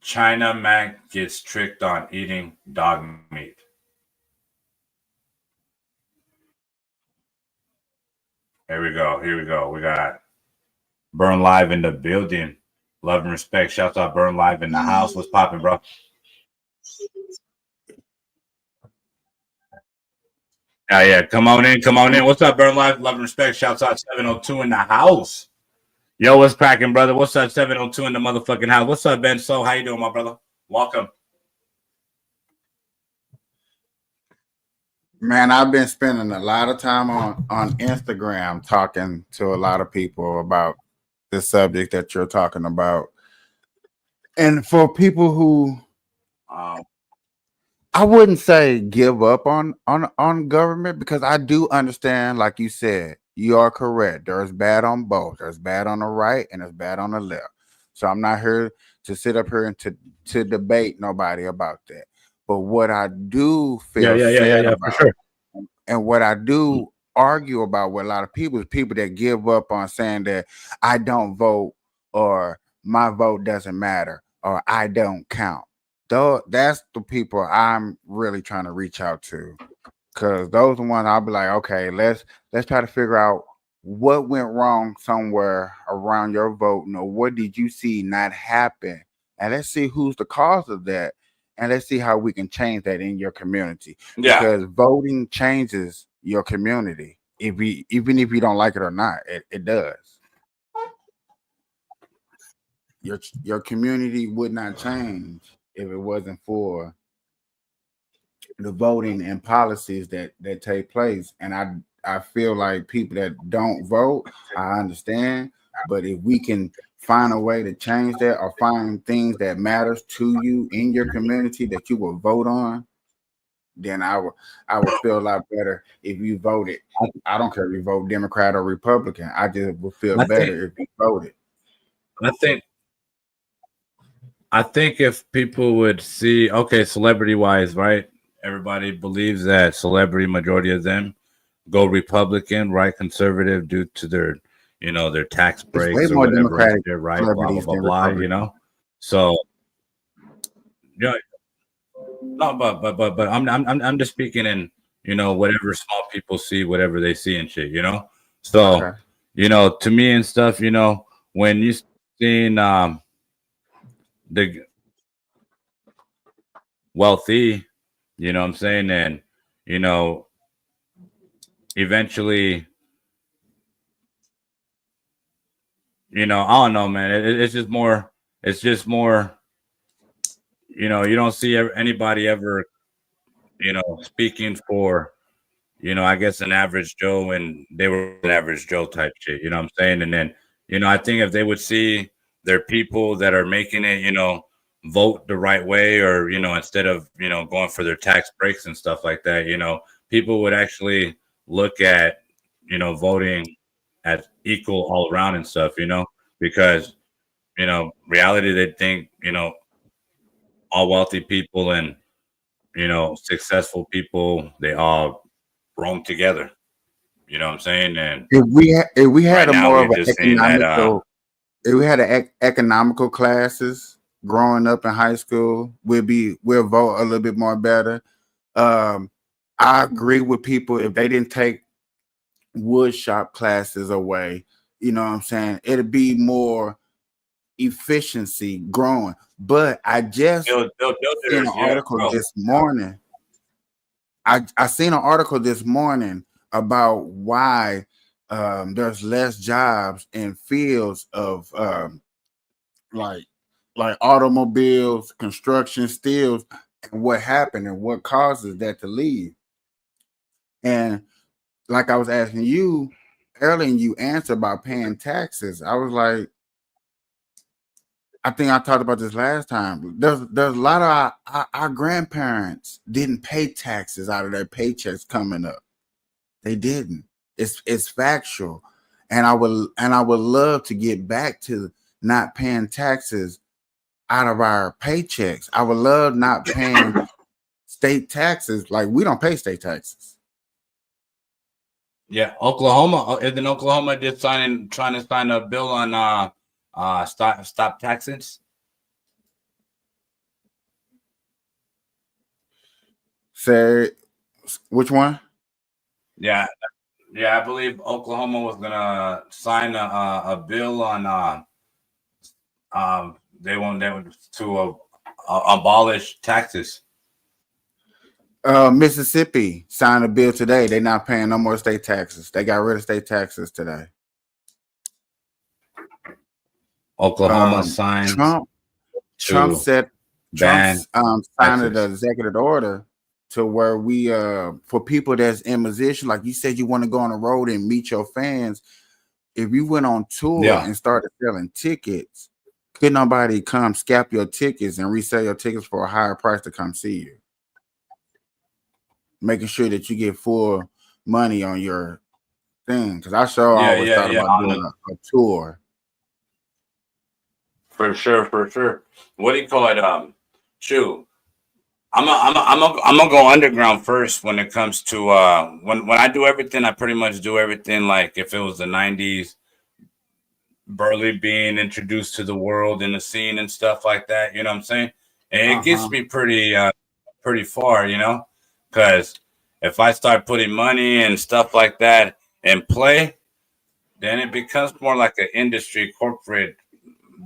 China man gets tricked on eating dog meat. Here we go. Here we go. We got Burn Live in the building. Love and respect. Shouts out Burn Live in the house. What's popping, bro? Yeah. Come on in. Come on in. What's up, Burn Live? Love and respect. Shouts out 702 in the house. Yo, what's cracking, brother? What's up, 702 in the motherfucking house? What's up, Ben? So, how you doing, my brother? Welcome. Man, I've been spending a lot of time on Instagram talking to a lot of people about the subject that you're talking about. And for people who I wouldn't say give up on government, because I do understand, like you said, you are correct. There's bad on both. There's bad on the right and there's bad on the left. So I'm not here to sit up here and to debate nobody about that. But what I do Yeah, feel yeah, yeah, yeah, sad yeah, for about sure. and what I Mm. do argue about with a lot of people is people that give up on saying that I don't vote or my vote doesn't matter or I don't count. Though that's the people I'm really trying to reach out to. Cause those are the ones I'll be like, okay, let's try to figure out what went wrong somewhere around your voting, or what did you see not happen, and let's see who's the cause of that, and let's see how we can change that in your community. Yeah, Because voting changes your community, if we even if you don't like it or not, it does. Your community would not change if it wasn't for the voting and policies that take place. And I feel like people that don't vote, I understand, but if we can find a way to change that or find things that matters to you in your community that you will vote on, then I would feel a lot better if you voted. I don't care if you vote Democrat or Republican. I just would feel I think, better if you voted. I think, I think if people would see, okay, celebrity wise, right? Everybody believes that celebrity majority of them go Republican, right? Conservative due to their, their tax It's way breaks or more whatever and Democratic shit, right? Blah blah celebrities blah than blah. Republicans. So yeah, no, but I'm just speaking in whatever small people see, whatever they see and shit. So Okay. to me and stuff, when you seen the wealthy, what I'm saying, and you know eventually, I don't know, man. It's just more. It's just more. You don't see anybody ever, speaking for, I guess an average Joe, and they were an average Joe type shit. You know what I'm saying? And then, I think if they would see their people that are making it, vote the right way, or instead of going for their tax breaks and stuff like that, people would actually look at voting as equal all around and stuff. Because reality, they think all wealthy people and successful people, they all roam together. You know what I'm saying? And If we had right a now, more we're of an just seeing that. economical if we had economical classes growing up in high school, we'll vote a little bit more better. Um, I agree with people if they didn't take wood shop classes away. You know what I'm saying? It'd be more efficiency growing. But I just They'll build seen an it. Yeah, article bro. this morning. I seen an article this morning about why there's less jobs in fields of like automobiles, construction, steels, and what happened and what causes that to leave. And like I was asking you earlier, and you answered about paying taxes. I was like, I think I talked about this last time. There's a lot of our grandparents didn't pay taxes out of their paychecks coming up. They didn't. It's factual, and I would love to get back to not paying taxes out of our paychecks. I would love not paying state taxes. Like we don't pay state taxes. Yeah, Oklahoma. And then Oklahoma did trying to sign a bill on stop taxes. Say which one? Yeah, yeah. I believe Oklahoma was gonna sign a bill on they want them to abolish taxes. Mississippi signed a bill today. They're not paying no more state taxes. They got rid of state taxes today. Oklahoma signs Trump to said ban signed an taxes. executive order to where we for people that's in position, like you said, you want to go on the road and meet your fans. If you went on tour Yeah, and started selling tickets, could nobody come scalp your tickets and resell your tickets for a higher price to come see you? Making sure that you get full money on your thing because I sure Yeah, always yeah, thought yeah. about doing a tour. For sure, for sure. What do you call it? Shoot. I'm gonna go underground first when it comes to when I do everything. I pretty much do everything like if it was the '90s, Burley being introduced to the world and the scene and stuff like that. You know what I'm saying? And it Uh-huh. gets me pretty far. You know, because if I start putting money and stuff like that in play, then it becomes more like an industry, corporate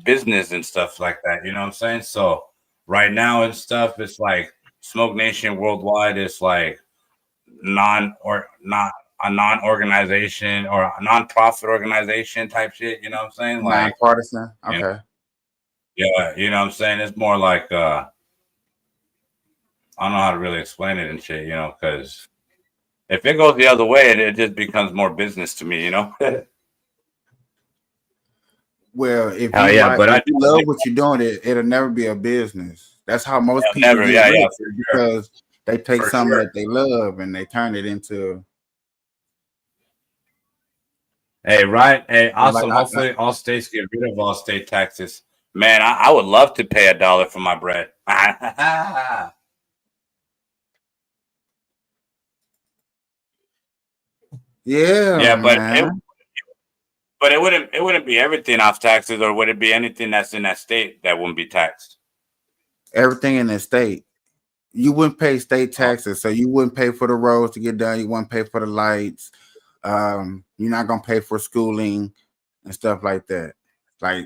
business and stuff like that. You know what I'm saying? So right now and stuff, it's like Smoke Nation Worldwide is like not a non-organization or a non-profit organization type shit. You know what I'm saying? Like, Nonpartisan. you know, Okay. yeah, you know what I'm saying? It's more like I don't know how to really explain it and shit, you know, because if it goes the other way, it just becomes more business to me, you know. Well, if Hell you yeah, like, but I if do you love what you're doing, it'll never be a business. That's how most people never, get yeah, rich for sure, because they take for something sure. that they love and they turn it into Hey, right. Hey, like awesome. Hopefully, all states get rid of all state taxes. Man, I would love to pay $1 for my bread. yeah, Yeah, man. but it wouldn't be everything off taxes, or would it be anything that's in that state that wouldn't be taxed? Everything in the state. You wouldn't pay state Oh, taxes, so you wouldn't pay for the roads to get done. You wouldn't pay for the lights. You're not gonna pay for schooling and stuff like that. Like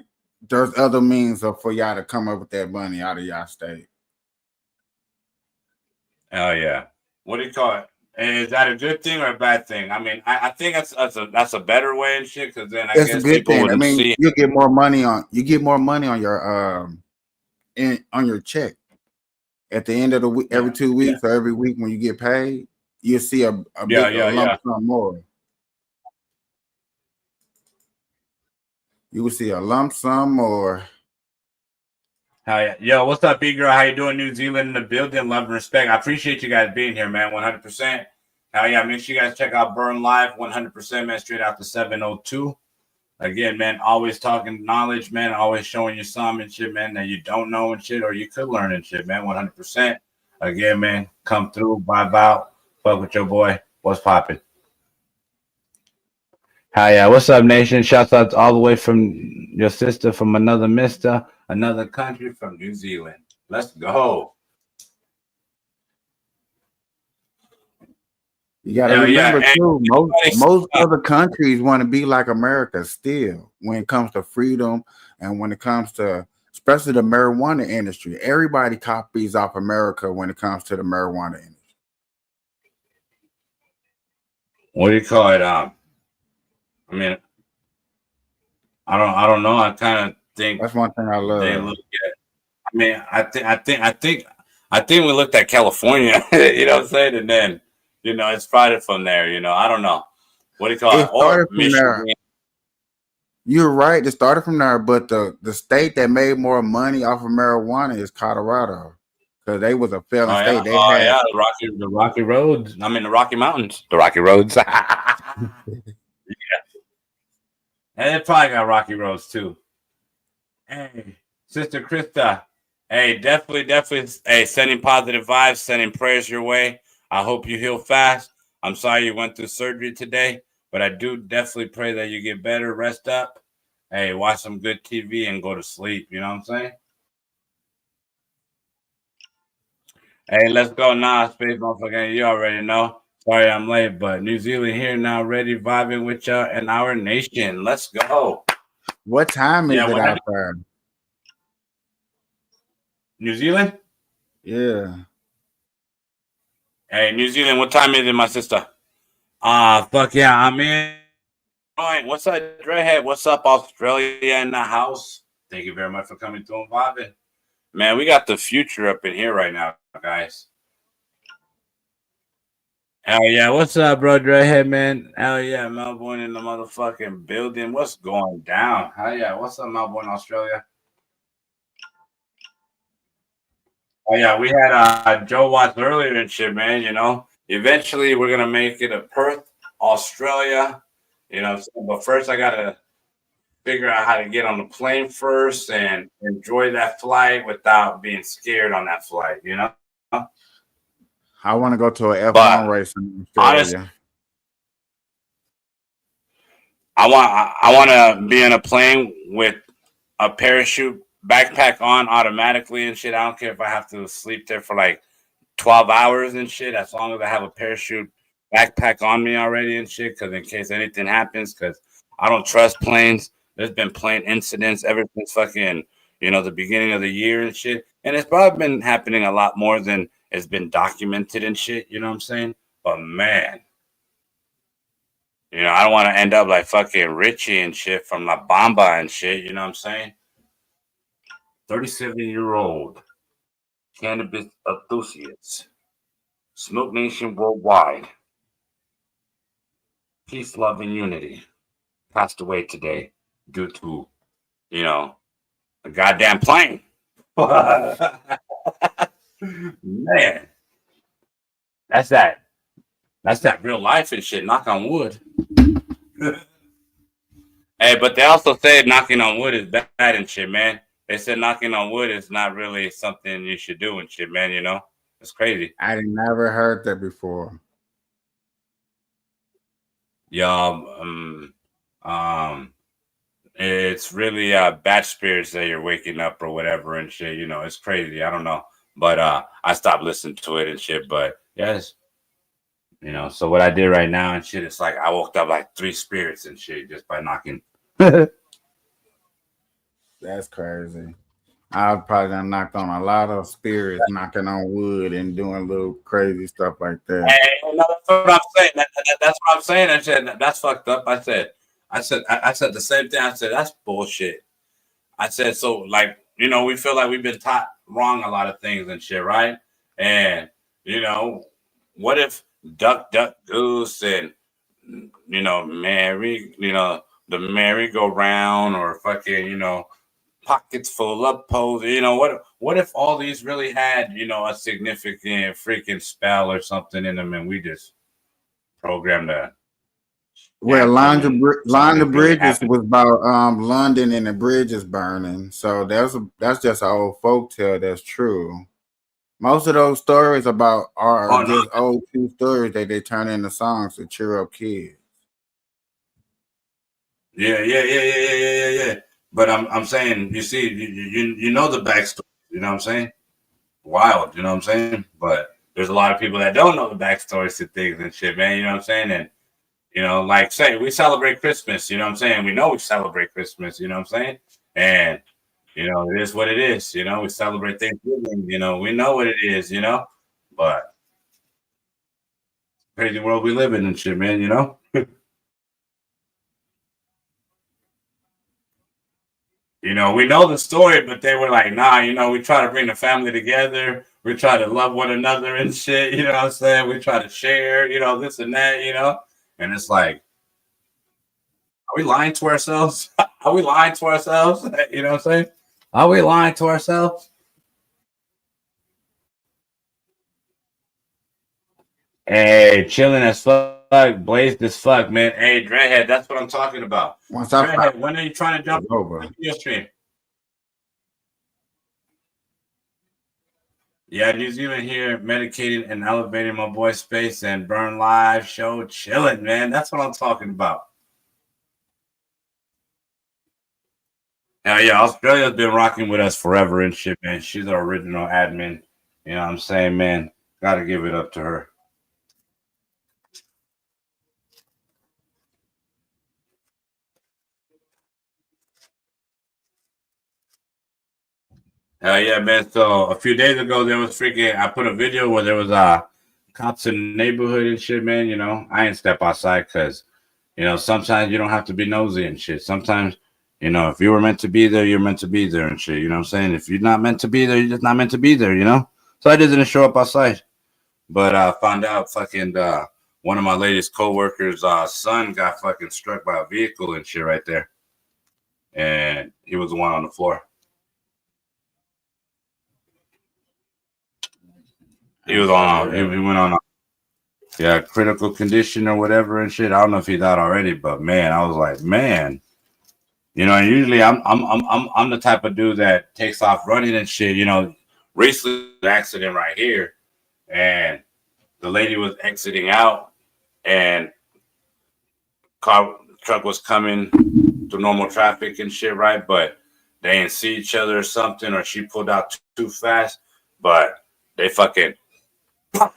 there's other means of for y'all to come up with that money out of y'all state. hell yeah. What do you call it? Is that a good thing or a bad thing? I mean, I think that's a better way and shit, because then I It's a guess good people thing. I wouldn't mean, see. you get more money on your on your check at the end of the week, Yeah, every 2 weeks or every week when you get paid, you'll see a yeah, big a yeah, lump yeah. sum more. You will see a lump sum or Hell yeah. Yo, what's up, big girl? How you doing? New Zealand in the building. Love and respect. I appreciate you guys being here, man. 100%. Hell yeah. Make sure you guys check out Burn Live 100%, man. Straight out the 702. Again, man, always talking knowledge, man. Always showing you some and shit, man, that you don't know and shit, or you could learn and shit, man. 100%. Again, man, come through, vibe out, fuck with your boy. What's popping? Hi, yeah. What's up, nation? Shouts out all the way from your sister from another mister, another country from New Zealand. Let's go. you got to Hell yeah. remember Hey, too, most uh, other countries want to be like America still when it comes to freedom and when it comes to especially the marijuana industry. Everybody copies off America when it comes to the marijuana industry. what do you call it? I mean, I don't know. I kind of think That's one thing I they love. look at. I mean, I think we looked at California. You know what I'm saying? And then, it started from there. I don't know. What do you call it? It Or started from Michigan. there. You're right. It started from there, but the state that made more money off of marijuana is Colorado because they was a failing Oh yeah, state. They had the Rocky Roads. I mean, the Rocky Mountains, the Rocky Roads. And they probably got Rocky Roads too. Hey, Sister Krista. Hey, definitely. Hey, sending positive vibes, sending prayers your way. I hope you heal fast. I'm sorry you went through surgery today, but I do definitely pray that you get better, rest up. Hey, watch some good TV and go to sleep. You know what I'm saying? Hey, let's go now, space motherfucker. You already know. Sorry I'm late, but New Zealand here now, ready vibing with y'all and our nation. Let's go. what time is Yeah, it when I out there? New Zealand. Yeah. Hey, New Zealand, what time is it, my sister? Fuck yeah, I'm in. All right, what's up, Dreadhead? What's up, Australia in the house? Thank you very much for coming through and vibing. Man, we got the future up in here right now, guys. Hell yeah, what's up, bro, Dreadhead, man? Hell yeah, Melbourne in the motherfucking building. What's going down? Hell yeah, what's up, Melbourne, Australia? Oh yeah, we had Joe Watts earlier and shit, man. Eventually we're gonna make it a Perth, Australia. You know what I'm saying? But first, I gotta figure out how to get on the plane first and enjoy that flight without being scared on that flight. You know. I want to go to a F1 But race in honestly, Australia. I want to be in a plane with a parachute backpack on automatically and shit. I don't care if I have to sleep there for like 12 hours and shit, as long as I have a parachute backpack on me already and shit, because in case anything happens, because I don't trust planes. There's been plane incidents ever since fucking, the beginning of the year and shit. And it's probably been happening a lot more than it's been documented and shit, you know what I'm saying? But man, I don't want to end up like fucking Richie and shit from La Bamba and shit, you know what I'm saying? 37-year-old cannabis enthusiast, Smoke Nation worldwide, peace, love, and unity, passed away today due to, a goddamn plane. Man, that's that real life and shit. Knock on wood. Hey, but they also say knocking on wood is bad and shit, man. They said knocking on wood is not really something you should do and shit, man. It's crazy. I never heard that before. Y'all, it's really bad spirits that you're waking up or whatever and shit. It's crazy. I don't know, but I stopped listening to it and shit. But yes, so what I did right now and shit, it's like I woke up like 3 spirits and shit just by knocking. That's crazy. I've probably done knocked on a lot of spirits, knocking on wood and doing little crazy stuff like that. Hey, that's what I'm saying. That's what I'm saying. I said that's fucked up. I said the same thing. I said that's bullshit. I said so, like, we feel like we've been taught wrong a lot of things and shit, right? And what if duck, duck, goose, and Mary, the merry-go-round, or fucking, pockets full of poses. What if all these really had, a significant freaking spell or something in them, and we just programmed that? Well, Line the Bridges was about London and the bridges burning. So that's just an old folk tale that's true. Most of those stories are just old true stories that they turn into songs to cheer up kids. Yeah. But I'm saying, you see, you know the backstory. You know what I'm saying? Wild. You know what I'm saying? But there's a lot of people that don't know the backstories to things and shit, man. You know what I'm saying? And like say we celebrate Christmas. You know what I'm saying? We know we celebrate Christmas. You know what I'm saying? And it is what it is. We celebrate Thanksgiving. We know what it is. But crazy world we live in and shit, man. We know the story, but they were like, nah, we try to bring the family together. We try to love one another and shit. You know what I'm saying? We try to share, this and that, And it's like, are we lying to ourselves? Are we lying to ourselves? You know what I'm saying? Are we lying to ourselves? Hey, chilling as fuck, blazed as fuck, man. Hey, Dreadhead, that's what I'm talking about. Dreadhead, when are you trying to jump over your stream? Yeah, New Zealand here, medicating and elevating my boy Space and Burn Live show, chilling, man. That's what I'm talking about. Hell yeah, Australia's been rocking with us forever and shit, man. She's our original admin. You know what I'm saying, man? Gotta give it up to her. Hell yeah, man. So a few days ago, there was I put a video where there was cops in the neighborhood and shit, man. I ain't step outside because, sometimes you don't have to be nosy and shit. Sometimes, if you were meant to be there, you're meant to be there and shit. You know what I'm saying? If you're not meant to be there, you're just not meant to be there, So I didn't show up outside. But I found out fucking one of my latest co-workers' son got fucking struck by a vehicle and shit right there. And he was the one on the floor. He was on. He went on. yeah, critical condition or whatever and shit. I don't know if he died already, but man, I was like, man, you know. And usually, I'm the type of dude that takes off running and shit. You know, recently an accident right here, and the lady was exiting out, and truck was coming through normal traffic and shit, right? But they didn't see each other or something, or she pulled out too fast. But they fucking pop.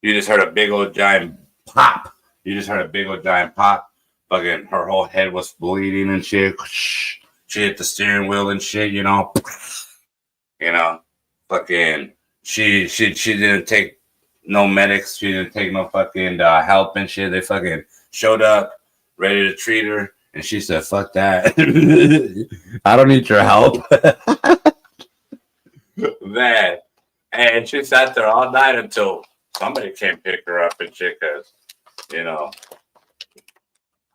You just heard a big old giant pop. You just heard a big old giant pop. Fucking her whole head was bleeding and shit. She hit the steering wheel and shit, you know. You know, fucking she didn't take no medics. She didn't take no fucking help and shit. They fucking showed up ready to treat her, and she said, "Fuck that. I don't need your help." Man, and she sat there all night until somebody came pick her up and shit. Cause you know,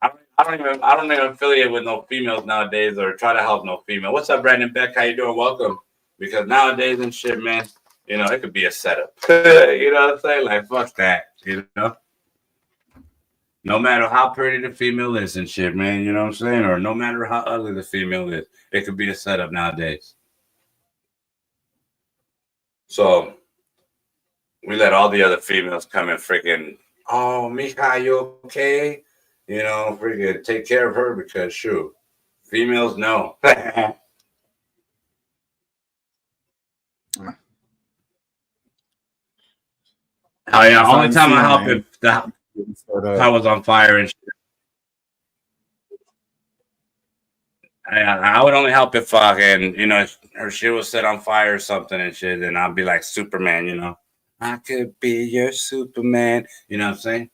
I don't even affiliate with no females nowadays or try to help no female. What's up, Brandon Beck? How you doing? Welcome. Because nowadays and shit, man, you know, it could be a setup. You know what I'm saying? Like, fuck that. You know. No matter how pretty the female is and shit, man, you know what I'm saying? Or no matter how ugly the female is, it could be a setup nowadays. So we let all the other females come and freaking, oh, Mika, you okay? You know, freaking take care of her because, shoot, females know. Oh, yeah, only time I help if the house was on fire and shit. I would only help if fucking, you know, her shit was set on fire or something and shit, and I'd be like Superman, you know. I could be your Superman. You know what I'm saying?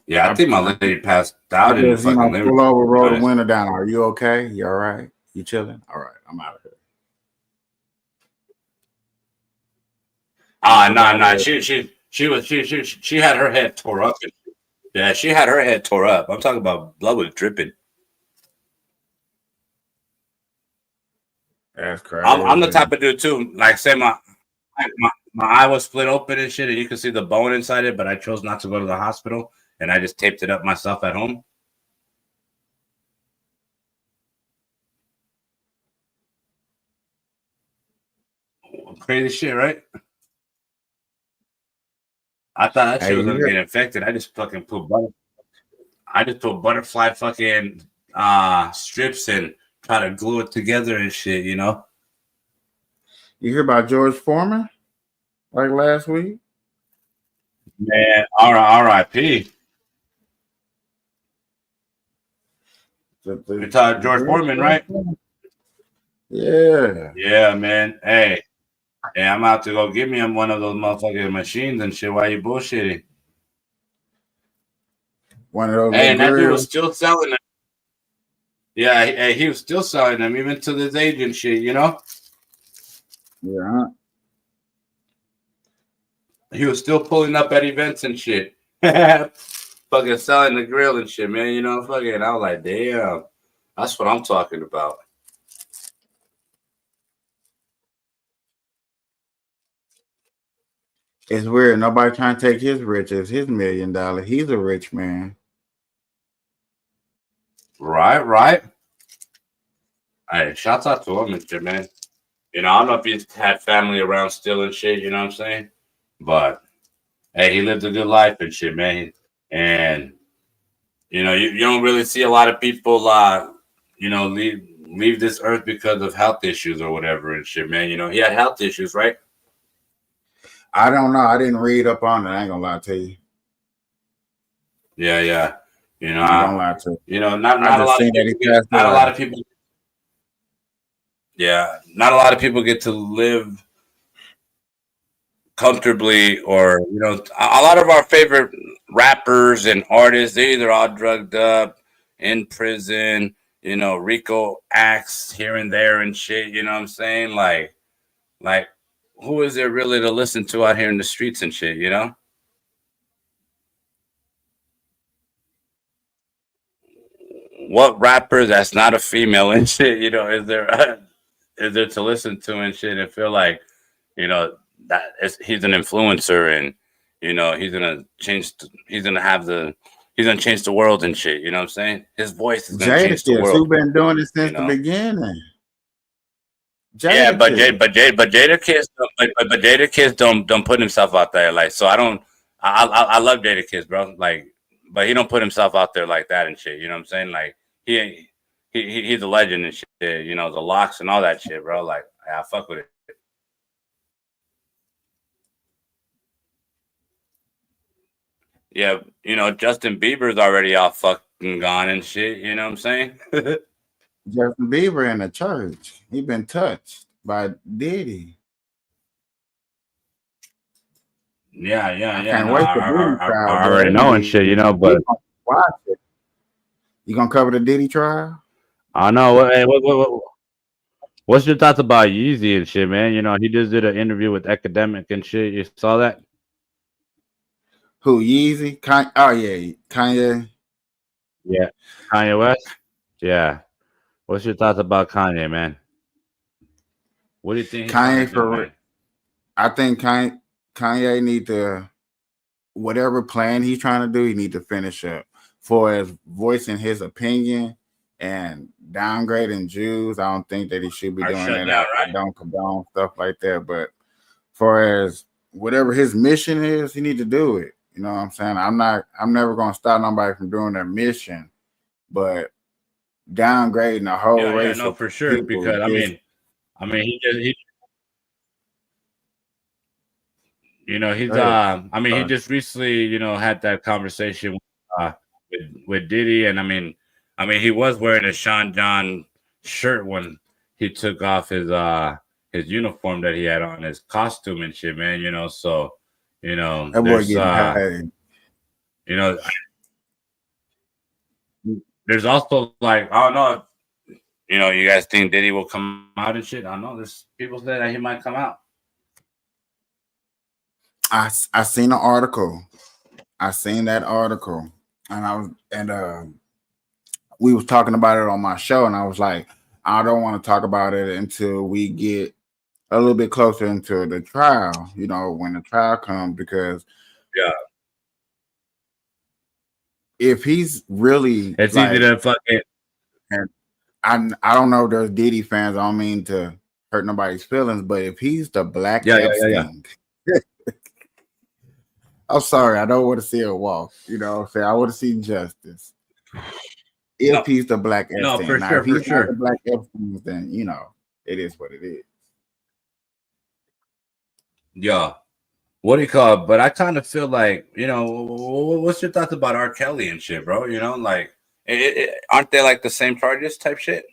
Yeah, I think my lady passed out in the fucking living room. Pull over, roll the window down. Are you okay? You all right? You chilling? All right, I'm out of here. No. She had her head tore up. Yeah, she had her head tore up. I'm talking about blood was dripping. That's crazy. I'm the type of dude too. Like, say my eye was split open and shit, and you can see the bone inside it, but I chose not to go to the hospital, and I just taped it up myself at home. Crazy shit, right? I thought that shit was gonna get infected. I just fucking put butterfly fucking strips and try to glue it together and shit, you know. You hear about George Foreman? Like last week? Man, R.I.P. You're talking George Foreman, right? Yeah. Yeah, man. Hey, I'm out to go give me one of those motherfucking machines and shit. Why you bullshitting? One of those. Hey, and that dude was still selling them. Yeah, he was still selling them even to this age and shit, you know? Yeah. He was still pulling up at events and shit. Fucking selling the grill and shit, man. You know, fucking, I was like, damn. That's what I'm talking about. It's weird. Nobody trying to take his riches, his $1 million. He's a rich man. Right. Hey, shouts out to him and shit, man. You know, I don't know if he's had family around still and shit, you know what I'm saying? But, hey, he lived a good life and shit, man. And, you know, you don't really see a lot of people, you know, leave this earth because of health issues or whatever and shit, man. You know, he had health issues, right? I don't know. I didn't read up on it. I ain't gonna lie to you. Yeah. You know, I don't lie to you. You know, not a lot of people. Yeah, not a lot of people get to live comfortably, or you know, a lot of our favorite rappers and artists, they're either all drugged up, in prison, you know, RICO acts here and there and shit. You know what I'm saying? Like, who is there really to listen to out here in the streets and shit? You know? What rapper that's not a female and shit? You know, is there? is there to listen to and shit and feel like, you know, he's an influencer and, you know, he's gonna change the world and shit. You know what I'm saying? His voice is gonna change the world. Who's been doing it since the beginning. Jadakiss don't put himself out there like. So I love Jadakiss, bro. Like, but he don't put himself out there like that and shit. You know what I'm saying? Like he's a legend and shit. You know, the locks and all that shit, bro. Like I fuck with it. Yeah, you know, Justin Bieber's already all fucking gone and shit. You know what I'm saying? Justin Bieber in the church. He been touched by Diddy. Yeah. Can't wait for Diddy trial. I already know and shit, you know, but watch it. You gonna cover the Diddy trial? I know. Hey, what's your thoughts about Yeezy and shit, man? You know, he just did an interview with Academic and shit. You saw that? Who, Yeezy? Oh yeah, Kanye. Yeah, Kanye West. Yeah. What's your thoughts about Kanye, man? What do you think? Kanye I think Kanye need to, whatever plan he's trying to do, he need to finish up. For as voicing his opinion and downgrading Jews, I don't think that he should be doing that. Down, right? I don't condone stuff like that. But for as whatever his mission is, he need to do it. You know what I'm saying? I'm never gonna stop nobody from doing their mission, but downgrading a whole race. Yeah, no, for sure. Because he just recently, you know, had that conversation with Diddy, and I mean, he was wearing a Sean John shirt when he took off his uniform that he had on, his costume and shit, man. You know, so you know, there's also like, I don't know, you know, you guys think Diddy will come out and shit? I don't know. There's people say that he might come out. I seen an article. I seen that article, and we was talking about it on my show, and I was like, I don't want to talk about it until we get a little bit closer into the trial. You know, when the trial comes, because if he's really, it's like, easy to fucking. And I don't know if there's Diddy fans. I don't mean to hurt nobody's feelings, but if he's the Black Epstein. I'm sorry, I don't want to see it walk. You know what I'm saying? I want to see justice. If he's the Black Epstein. No, for now, sure, if he's for sure. not the Black Epstein, then, you know, it is what it is. Yeah. What do you call it? But I kind of feel like, you know, what's your thoughts about R. Kelly and shit, bro? You know, like, aren't they like the same charges type shit?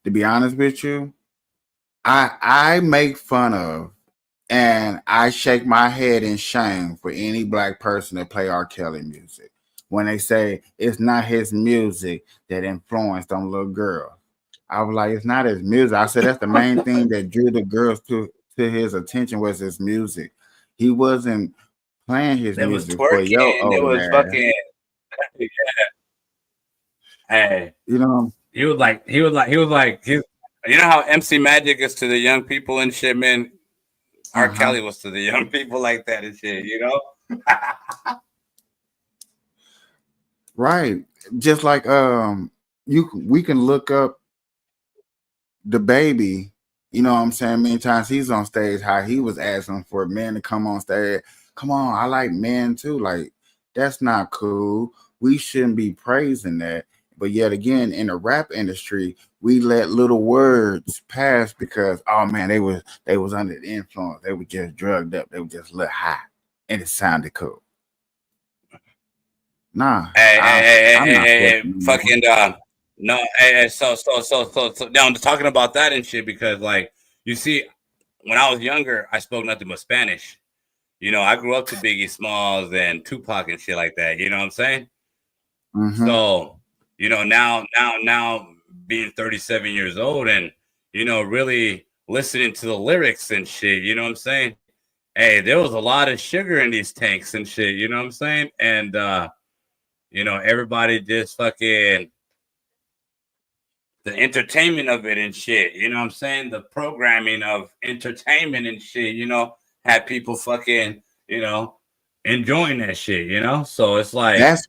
To be honest with you, I make fun of and I shake my head in shame for any Black person that play R. Kelly music when they say it's not his music that influenced them little girls. I was like, it's not his music. I said that's the main thing that drew the girls to his attention was his music. He wasn't playing his music for your old it was fucking. Yeah. Hey, you know, he was like, you know how MC Magic is to the young people and shit, man. R. Kelly was to the young people like that and shit, you know? Right. Just like we can look up the baby, you know what I'm saying? Many times he's on stage, how he was asking for men to come on stage. Come on, I like men too. Like, that's not cool. We shouldn't be praising that. But yet again, in the rap industry, we let little words pass because, oh man, they was under the influence. They were just drugged up. They were just a little high, and it sounded cool. Nah, hey, fucking no, hey, so now I'm talking about that and shit because, like, you see, when I was younger, I spoke nothing but Spanish. You know, I grew up to Biggie Smalls and Tupac and shit like that. You know what I'm saying? Mm-hmm. So, you know, now being 37 years old and, you know, really listening to the lyrics and shit, you know what I'm saying? Hey, there was a lot of sugar in these tanks and shit, you know what I'm saying? And, you know, everybody just fucking, the entertainment of it and shit. You know what I'm saying? The programming of entertainment and shit, you know, had people fucking, you know, enjoying that shit, you know? So it's like That's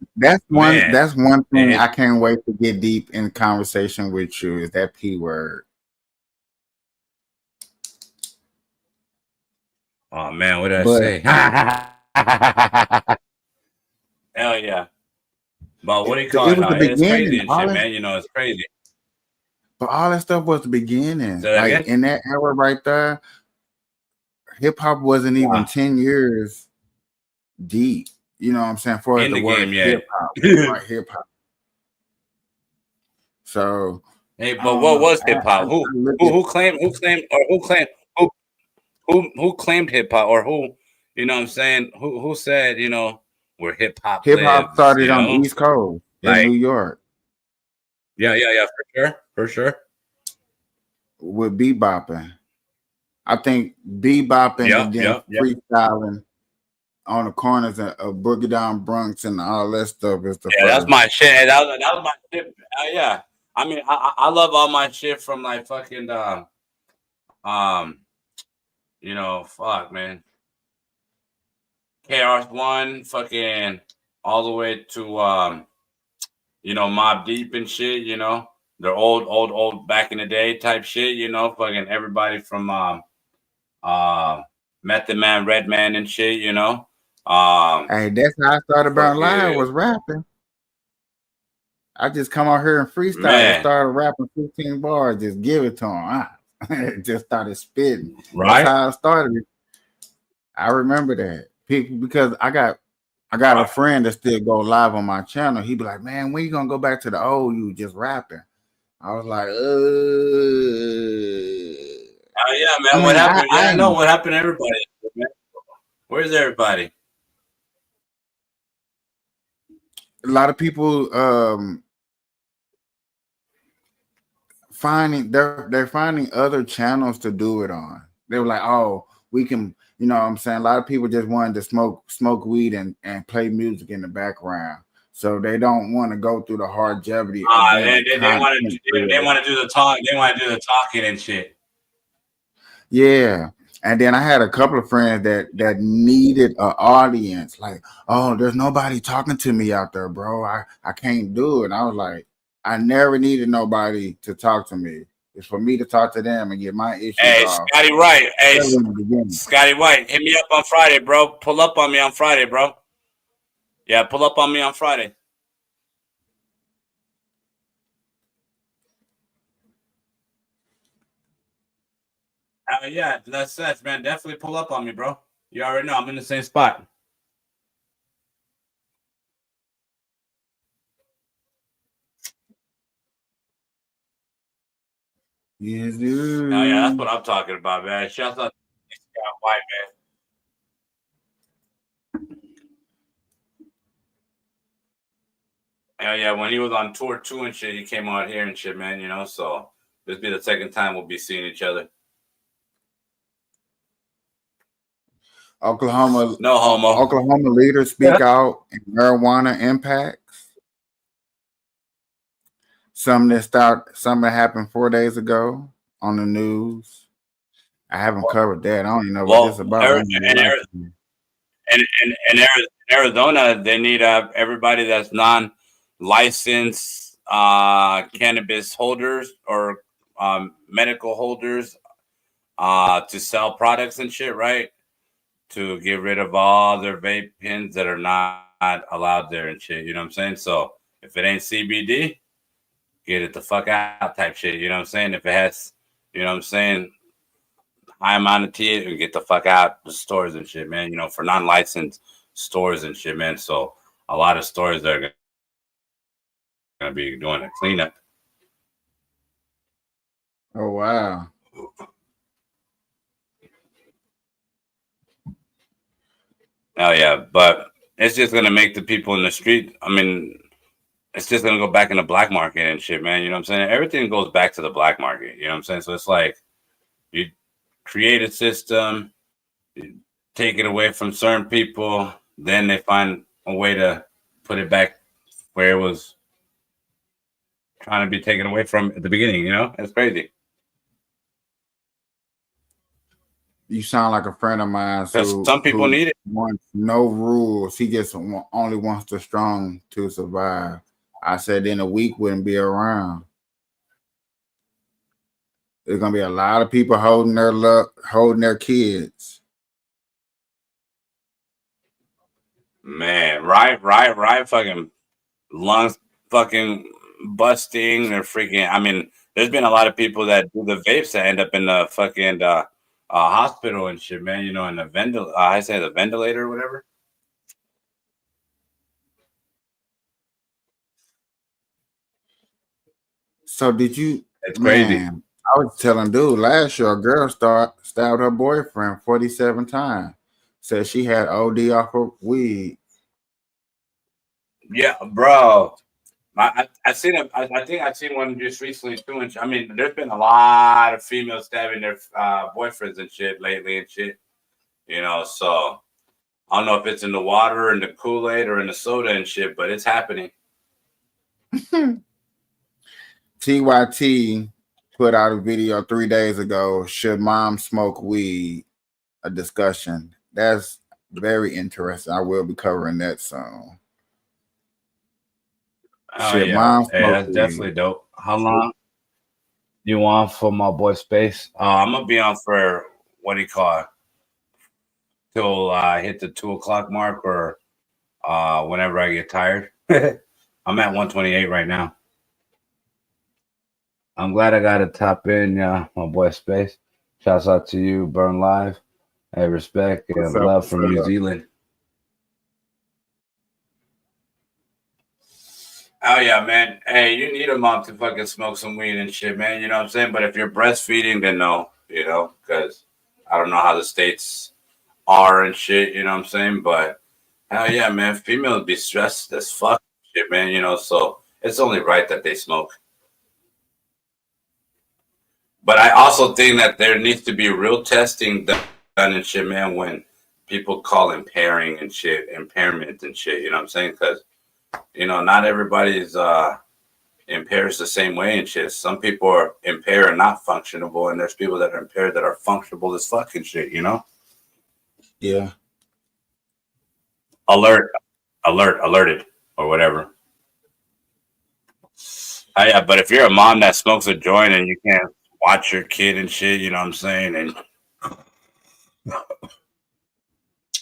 man, one thing it- I can't wait to get deep in conversation with you is that P word. oh man, what did I But say? Hell yeah. But what do you call it it? was the It's crazy beginning. and shit, man. You know, it's crazy. But all that stuff was the beginning. Say that Like again? in that era right there, hip hop wasn't even Wow. 10 years deep. You know what I'm saying? For In the the word game, yeah. hip hop, right? Hip hop. So Hey, I but don't what know. was hip hop? Who claimed who claimed hip hop, or who, you know what I'm saying? Who said, you know, where hip hop Hip hop lives, started you on the know? East Coast in Like, New York yeah, for sure. with bebopping. I think bebopping and then Yep. freestyling on the corners of Boogie Down Bronx and all that stuff is the Yeah, that's first. my shit. Hey, that was my shit. Yeah. I mean, I love all my shit from like fucking um, you know, fuck, man. KRS-One, fucking all the way to you know, Mobb Deep and shit, you know. They're old back in the day type shit, you know, fucking everybody from Method Man, Redman and shit, you know. Hey, that's how I started Burn Live Fucking was rapping. I just come out here and freestyle. Just man, started rapping 15 bars, just give it to him. Just started spitting. That's right? how I started it. I remember that. People, because I got a Right. friend that still go live on my channel. He be like, "Man, when you gonna go back to the old you just rapping?" I was like, Yeah, I man. What mean, happened? Yeah, I know ain't what happened to everybody. Man. Where's everybody? a lot of people they're finding other channels to do it on. They were like, "Oh, we can," you know what I'm saying? A lot of people just wanted to smoke weed and play music in the background. So they don't want to go through the hardgevity of being a They want content to creator. do the talk. They want to do the talking and shit. Yeah. And then I had a couple of friends that needed an audience. Like, oh, there's nobody talking to me out there, bro. I can't do it. And I was like, I never needed nobody to talk to me. It's for me to talk to them and get my issues Hey, off. Scotty White. Hey, That was in the beginning. Scotty White, hit me up on Friday, bro. Pull up on me on Friday, bro. Yeah, pull up on me on Friday. Yeah, that's that, man. Definitely pull up on me, bro. You already know I'm in the same spot. Yes, dude. Oh yeah, that's what I'm talking about, man. Shout out to Scott White, man. Yeah, when he was on tour too and shit, he came out here and shit, man. You know, so this be the second time we'll be seeing each other. Oklahoma leaders speak out in marijuana impacts. Something that happened 4 days ago on the news. I haven't covered that. I don't even know what this is about. In Arizona, they need everybody that's non-licensed cannabis holders or medical holders to sell products and shit, right? To get rid of all their vape pens that are not allowed there and shit. You know what I'm saying? So if it ain't CBD, get it the fuck out type shit. You know what I'm saying? If it has, you know what I'm saying, high amount of THC, get the fuck out the stores and shit, man. You know, for non-licensed stores and shit, man. So a lot of stores are gonna be doing a cleanup. Oh wow. Oh yeah, but it's just gonna make the people in the street. I mean, it's just gonna go back in the black market and shit, man. You know what I'm saying? Everything goes back to the black market. You know what I'm saying? So it's like you create a system, you take it away from certain people, then they find a way to put it back where it was trying to be taken away from at the beginning. You know, it's crazy. You sound like a friend of mine. Because some people need it. Wants no rules. He just only wants the strong to survive. I said then a week wouldn't be around. There's gonna be a lot of people holding their kids. Man, right, fucking lungs fucking busting. They're freaking. I mean, there's been a lot of people that do the vapes that end up in the fucking hospital and shit, man. You know, in the the ventilator or whatever. So did you? It's crazy. Man, I was telling dude last year a girl stabbed her boyfriend 47 times. Said she had OD off of weed. Yeah, bro. I seen it. I think I seen one just recently too. And I mean, there's been a lot of females stabbing their boyfriends and shit lately and shit. You know, so I don't know if it's in the water, in the Kool-Aid, or in the soda and shit, but it's happening. TYT put out a video 3 days ago. Should mom smoke weed? A discussion. That's very interesting. I will be covering that soon. Oh yeah, hey, that's definitely dope. How long you want for my boy Space? I'm gonna be on for what do you call it? Till hit the 2 o'clock mark or whenever I get tired. I'm at 128 right now. I'm glad I got to tap in, my boy Space. Shouts out to you, Burn Live. Hey, respect and love from New Zealand. Oh yeah, man. Hey, you need a mom to fucking smoke some weed and shit, man. You know what I'm saying? But if you're breastfeeding, then no, you know, because I don't know how the states are and shit, you know what I'm saying? But hell yeah, man. Females be stressed as fuck shit, man, you know, so it's only right that they smoke. But I also think that there needs to be real testing done and shit, man, when people call impairment and shit, you know what I'm saying? Because, you know, not everybody's impairs the same way and shit. Some people are impaired and not functionable, and there's people that are impaired that are functionable as fucking shit, you know? Yeah. Alerted, or whatever. Yeah, but if you're a mom that smokes a joint and you can't watch your kid and shit, you know what I'm saying? And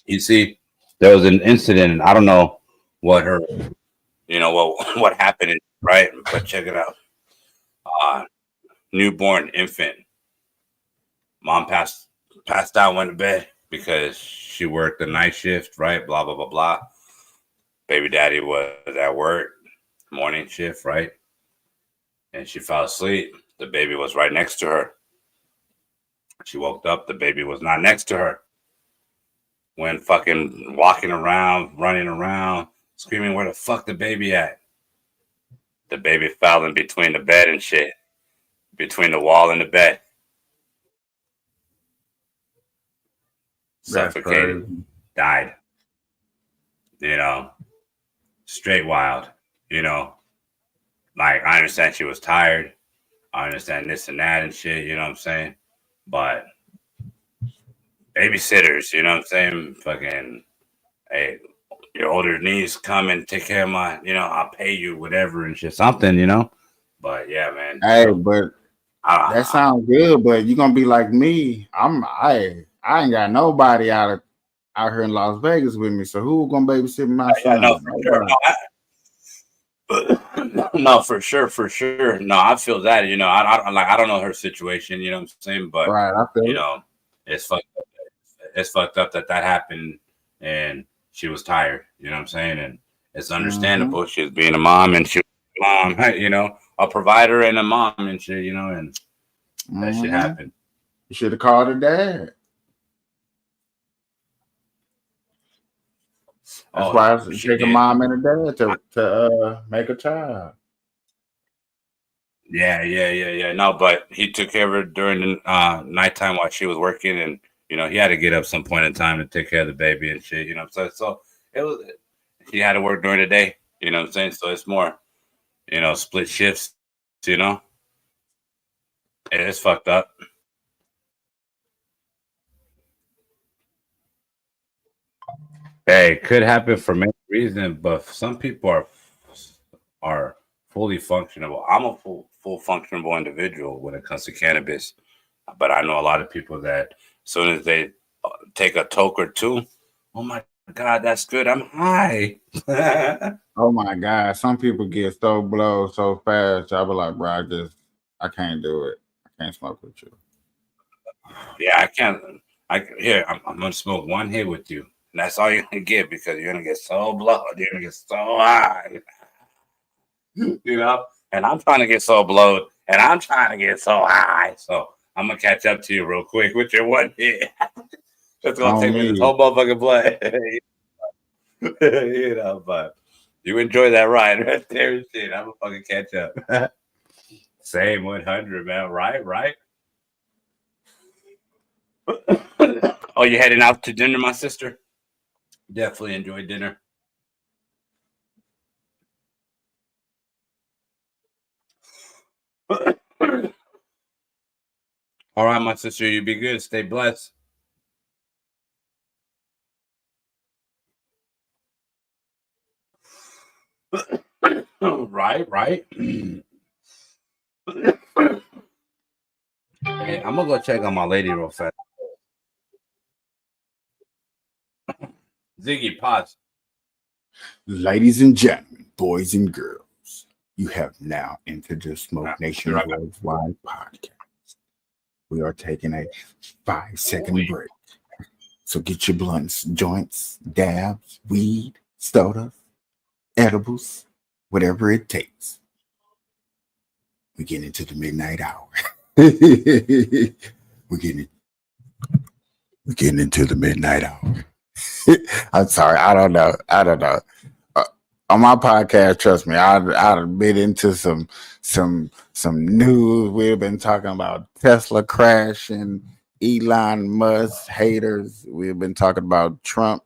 you see, there was an incident, and I don't know what her, you know, what happened, right? But check it out. Newborn infant. Mom passed out, went to bed because she worked the night shift, right? Blah, blah, blah, blah. Baby daddy was at work, morning shift, right? And she fell asleep. The baby was right next to her. She woke up. The baby was not next to her. When fucking walking around, running around, screaming, where the fuck the baby at? The baby fell in between the bed and shit. Between the wall and the bed. Suffocated. Died. You know, straight wild. You know, like, I understand she was tired. I understand this and that and shit, you know what I'm saying? But babysitters, you know what I'm saying? Fucking, hey, your older niece come and take care of my, you know, I'll pay you whatever and shit, something, you know? But yeah, man. Hey, but that sounds good, but you're gonna be like me. I ain't got nobody out here in Las Vegas with me. So who gonna babysit my son? No, for sure. No, for sure. No, I feel that, you know, I don't know her situation, you know what I'm saying? But right, I feel you know, it's fucked up that happened and she was tired, you know what I'm saying? And it's understandable. She was being a mom and she was a mom, you know, a provider and a mom and shit, you know, and that shit happened. You should have called her dad. That's why it takes a mom and a dad to make a child. Yeah. No, but he took care of her during the nighttime while she was working, and you know he had to get up some point in time to take care of the baby and shit. You know, so it was. He had to work during the day. You know what I'm saying? So it's more, you know, split shifts You know, it is fucked up. Hey, it could happen for many reasons, but some people are fully functionable. I'm a full functionable individual when it comes to cannabis, but I know a lot of people that as soon as they take a toke or two, oh my God, that's good. I'm high. Oh my God, some people get so blowed so fast. I be like, bro, I can't do it. I can't smoke with you. Yeah, I can't. I'm gonna smoke one hit with you, and that's all you're gonna get because you're gonna get so blowed. You're gonna get so high, you know. And I'm trying to get so blowed, and I'm trying to get so high. So I'm gonna catch up to you real quick with your one hit. It's gonna take me this whole motherfucking play, you know. But you enjoy that ride right there and shit. I'm gonna fucking catch up. Same 100, man. Right. Oh, you heading out to dinner, my sister? Definitely enjoy dinner. All right, my sister, you be good. Stay blessed. Right. Hey, I'm gonna go check on my lady real fast. Ziggy, pause. Ladies and gentlemen, boys and girls, you have now entered the Smoke Nation Worldwide podcast. We are taking a 5-second break. So get your blunts, joints, dabs, weed, soda, edibles, whatever it takes. We get into the midnight hour. We're getting into the midnight hour. I'm sorry. I don't know. On my podcast, trust me, I've been into some news. We've been talking about Tesla crashing, Elon Musk haters. We've been talking about Trump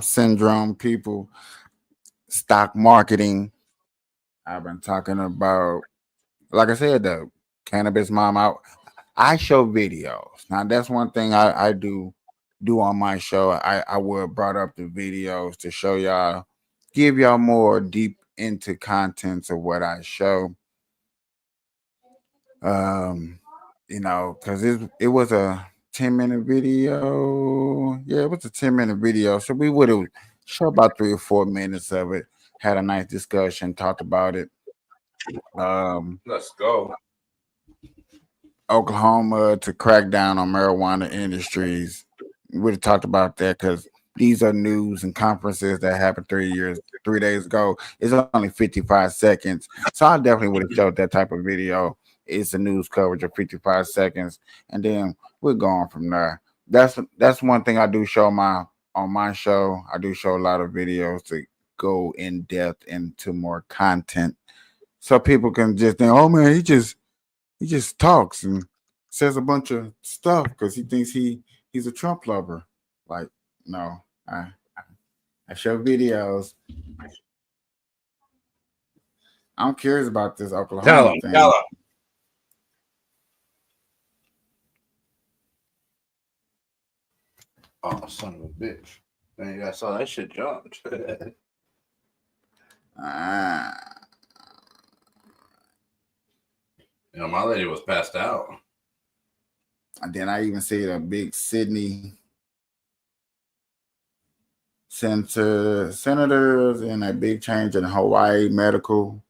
syndrome people, stock marketing. I've been talking about, like I said, the cannabis mom. I show videos. Now that's one thing I do on my show. I would brought up the videos to show y'all, give y'all more deep into contents of what I show. You know, because it was a 10-minute video. Yeah, it was a 10-minute video. So we would have showed about 3 or 4 minutes of it, had a nice discussion, talked about it. Let's go. Oklahoma to crack down on marijuana industries. We would have talked about that because these are news and conferences that happened 3 days ago. It's only 55 seconds. So I definitely would have showed that type of video. It's a news coverage of 55 seconds. And then we're going from there. That's one thing I do show on my show. I do show a lot of videos to go in depth into more content. So people can just think, oh man, he just talks and says a bunch of stuff because he thinks he's a Trump lover. Like, no, I show videos. I'm curious about this Oklahoma thing. Tell him. Oh, son of a bitch. Man, I saw that shit jumped. You know, my lady was passed out. And then I even see the big Sydney senators and a big change in Hawaii medical.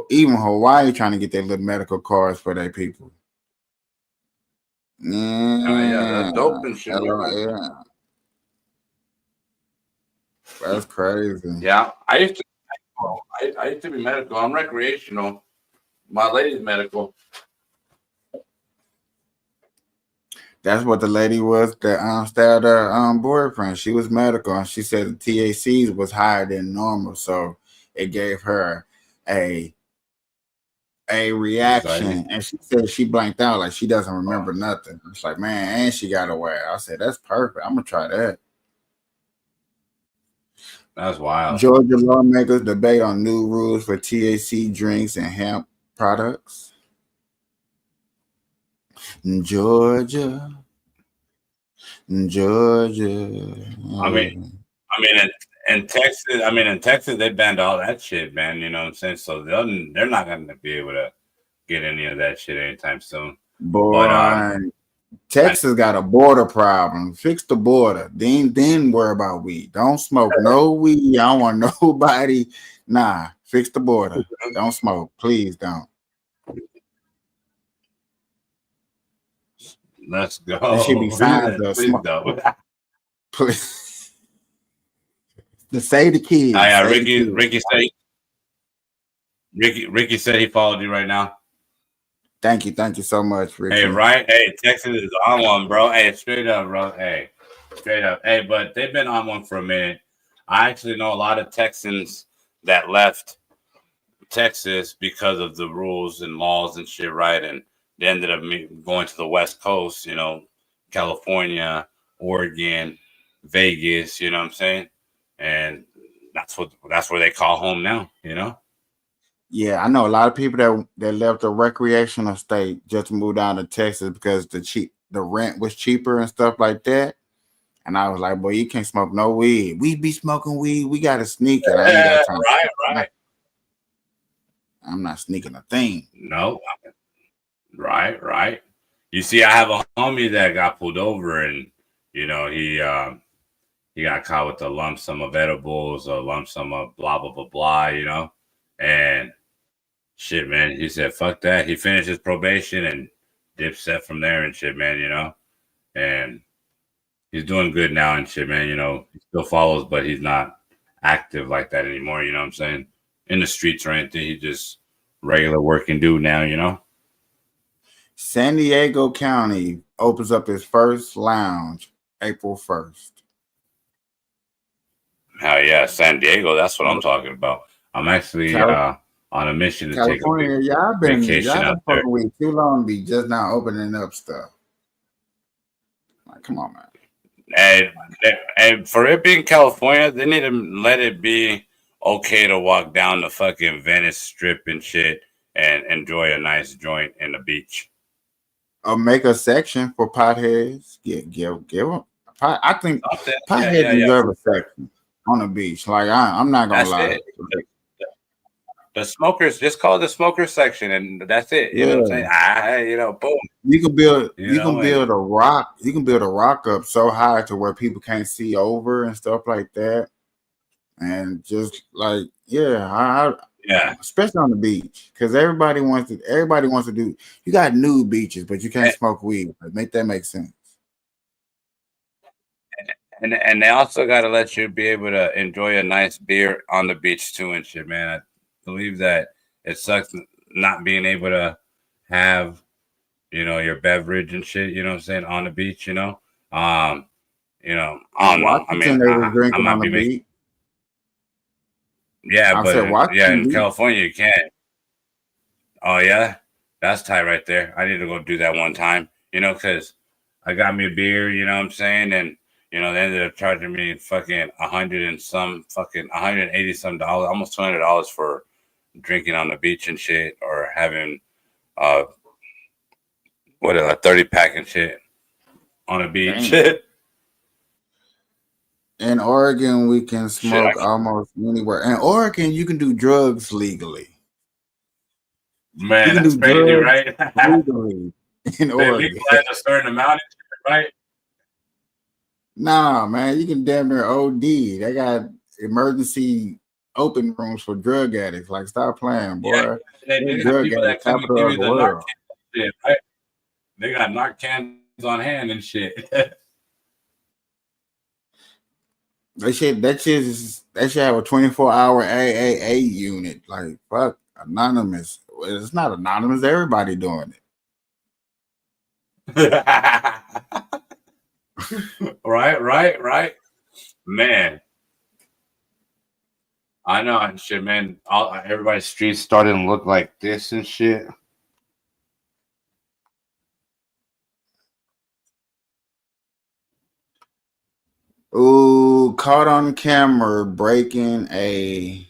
Even Hawaii trying to get their little medical cards for their people. Yeah, that's dope and shit. Yeah. That's crazy. Yeah, I used to be medical. I'm recreational. My lady's medical. That's what the lady was that stabbed her boyfriend. She was medical, and she said the THCs was higher than normal, so it gave her a reaction. And she said she blanked out, like she doesn't remember nothing. It's like, man, and she got away. I said, that's perfect. I'm gonna try that. That's wild. Georgia lawmakers debate on new rules for THC drinks and hemp products. Georgia. I mean, in Texas, they banned all that shit, man. You know what I'm saying? So they're not gonna be able to get any of that shit anytime soon. boy, But Texas got a border problem. Fix the border. Then worry about weed. Don't smoke no weed. I don't want nobody. Nah, fix the border. Don't smoke. Please don't. let's go. There should be signs of Please smoke. don't. Please. To say the kids. Yeah, say the kids. Ricky said he followed you right now. Thank you so much, Ricky. Hey, right? Hey, Texas is on one, bro. Hey, straight up, bro. Hey, straight up. Hey, but they've been on one for a minute. I actually know a lot of Texans that left Texas because of the rules and laws and shit, right? And they ended up going to the West Coast, you know, California, Oregon, Vegas, you know what I'm saying? And that's where they call home now, you know? Yeah, I know a lot of people that left a recreational state just to move down to Texas because the rent was cheaper and stuff like that. And I was like, boy, you can't smoke no weed. We be smoking weed. We gotta sneak it. I ain't got time. Right. I'm not sneaking a thing. No. Right. You see, I have a homie that got pulled over, and you know he got caught with a lump sum of edibles, a lump sum of blah blah blah blah, you know, and shit, man. He said, "Fuck that." He finished his probation and dipset from there and shit, man. You know, and he's doing good now and shit, man. You know, he still follows, but he's not active like that anymore. You know what I'm saying? In the streets or anything. He's just regular working dude now. You know. San Diego County opens up its first lounge April 1st. Hell yeah, San Diego. That's what I'm talking about. I'm actually on a mission to California, take a y'all been vacation out there. fucking with too long to be just now opening up stuff. Like, come on, man. And for it being California, they need to let it be okay to walk down the fucking Venice Strip and shit and enjoy a nice joint in the beach. Or make a section for potheads. Give them. I think potheads deserve a section on the beach. Like I'm not gonna lie. The smokers, just call it the smoker section, and that's it. You know what I'm saying? Boom. You can build a rock. You can build a rock up so high to where people can't see over and stuff like that. And just like, yeah, especially on the beach, because everybody wants to do. You got nude beaches, but you can't smoke weed. Make that make sense. And they also got to let you be able to enjoy a nice beer on the beach too and shit, man. I believe that it sucks not being able to have, your beverage and shit. You know what I'm saying, on the beach. I don't know. I mean, I might be making. Yeah, but in California you can't. Oh yeah, that's tight right there. I need to go do that one time. Because I got me a beer. You know what I'm saying, and they ended up charging me fucking $180 some dollars, almost $200 for drinking on the beach and shit, or having a 30-pack and shit on the beach. In Oregon, we can smoke almost anywhere. In Oregon, you can do drugs legally. Man, that's crazy, right? Legally in Oregon. They legalize a certain amount, right? Nah, man, you can damn near OD. They got emergency open rooms for drug addicts. Like, stop playing, boy. Yeah, they got people that come and give you the Narcan shit, right? They got Narcans on hand and shit. That shit have a 24-hour AAA unit. Like, fuck, anonymous. It's not anonymous. Everybody doing it. Right. Man. I know and shit, man. Everybody's streets starting to look like this and shit. Ooh, caught on camera breaking a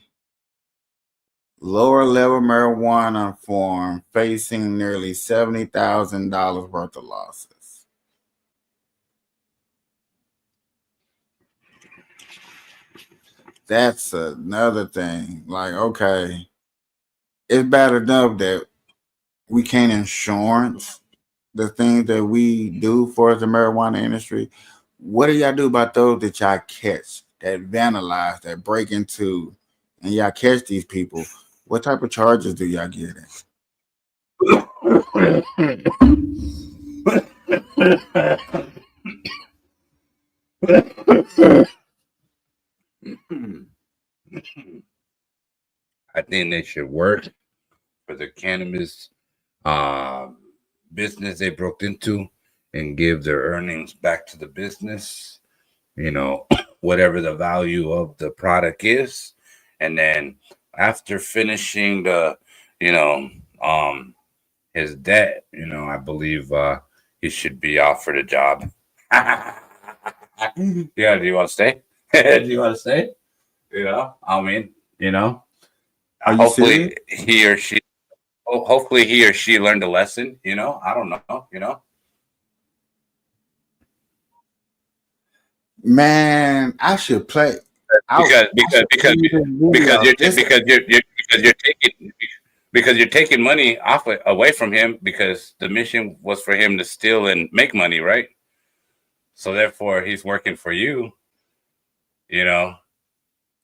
lower level marijuana farm, facing nearly $70,000 worth of losses. That's another thing. Like, okay, it's bad enough that we can't insurance the things that we do for the marijuana industry. What do y'all do about those that y'all catch, that vandalize, that break into, and y'all catch these people? What type of charges do y'all get I think they should work for the cannabis business they broke into and give their earnings back to the business, you know, whatever the value of the product is. And then after finishing the, you know, his debt, you know, I believe he should be offered a job. Yeah, do you want to stay? Do you want to stay? You know, I mean, you know, Are you hopefully serious? hopefully he or she learned a lesson, you know. I don't know, you know. Man, I should play. Because you're taking money away from him, because the mission was for him to steal and make money, right? So therefore he's working for you, you know.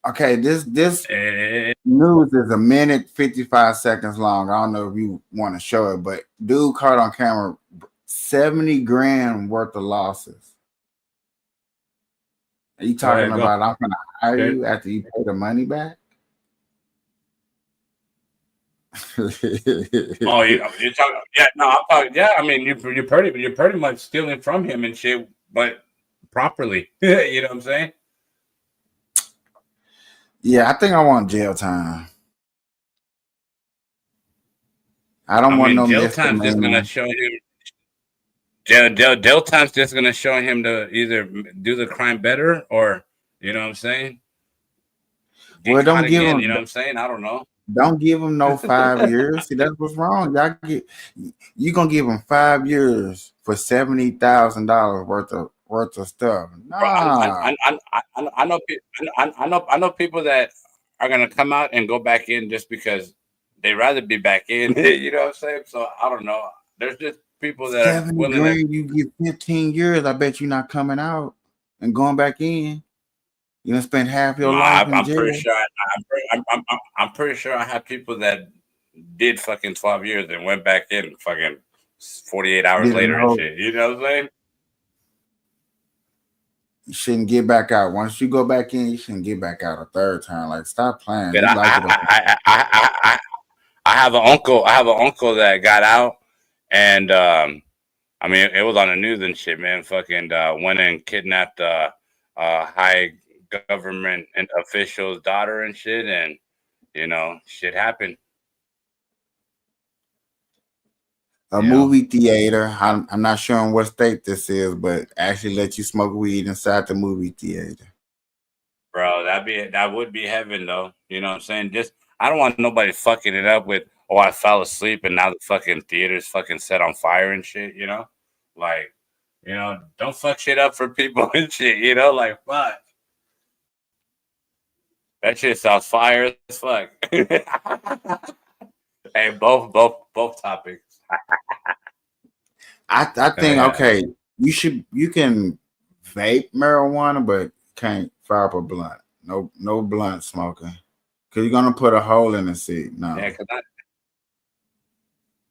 Okay, this Eh, news is a minute 55 seconds long. I don't know if you want to show it, but dude caught on camera 70 grand worth of losses. Are you talking go. about I'm gonna hire Okay. you after you pay the money back? Oh, you're talking? Yeah, no, I'm talking. Yeah, I mean, you're pretty much stealing from him and shit, but properly. You know what I'm saying? Yeah, I think I want jail time. I don't want no jail time's just gonna misdemeanor. show him. Jail time's just gonna show him to either do the crime better, or, you know what I'm saying? Get Well, caught don't give again. him. You know what I'm saying? I don't know. Don't give him no 5 years. See, that's what's wrong. You gonna give him 5 years for $70,000 worth of stuff? Bro, Nah. I know people that are gonna come out and go back in just because they rather be back in. You know what I'm saying? So I don't know. There's just people that are 70 willing to. grand, you get 15 years. I bet you're not coming out and going back in. You're gonna spend half your life in I'm jail. pretty sure. I'm pretty sure I have people that did fucking 12 years and went back in fucking 48 hours Didn't later and know. shit. You know what I'm saying? You shouldn't get back out. Once you go back in, you shouldn't get back out a third time. Like, stop playing. But You like it. I have an uncle. I have an uncle that got out, and I mean, it was on the news and shit, man. Fucking went and kidnapped high government and official's daughter and shit, and you know, shit happened. A movie theater. I'm not sure in what state this is, but actually let you smoke weed inside the movie theater. Bro, that would be heaven, though. You know what I'm saying? Just, I don't want nobody fucking it up with, oh, I fell asleep and now the fucking theater's fucking set on fire and shit. You know, like, you know, don't fuck shit up for people and shit. You know, like, fuck. That shit sounds fire as fuck. Hey, both topics. I think okay, you can vape marijuana, but can't fire up a blunt. No blunt smoking. Cause you're gonna put a hole in the seat. No.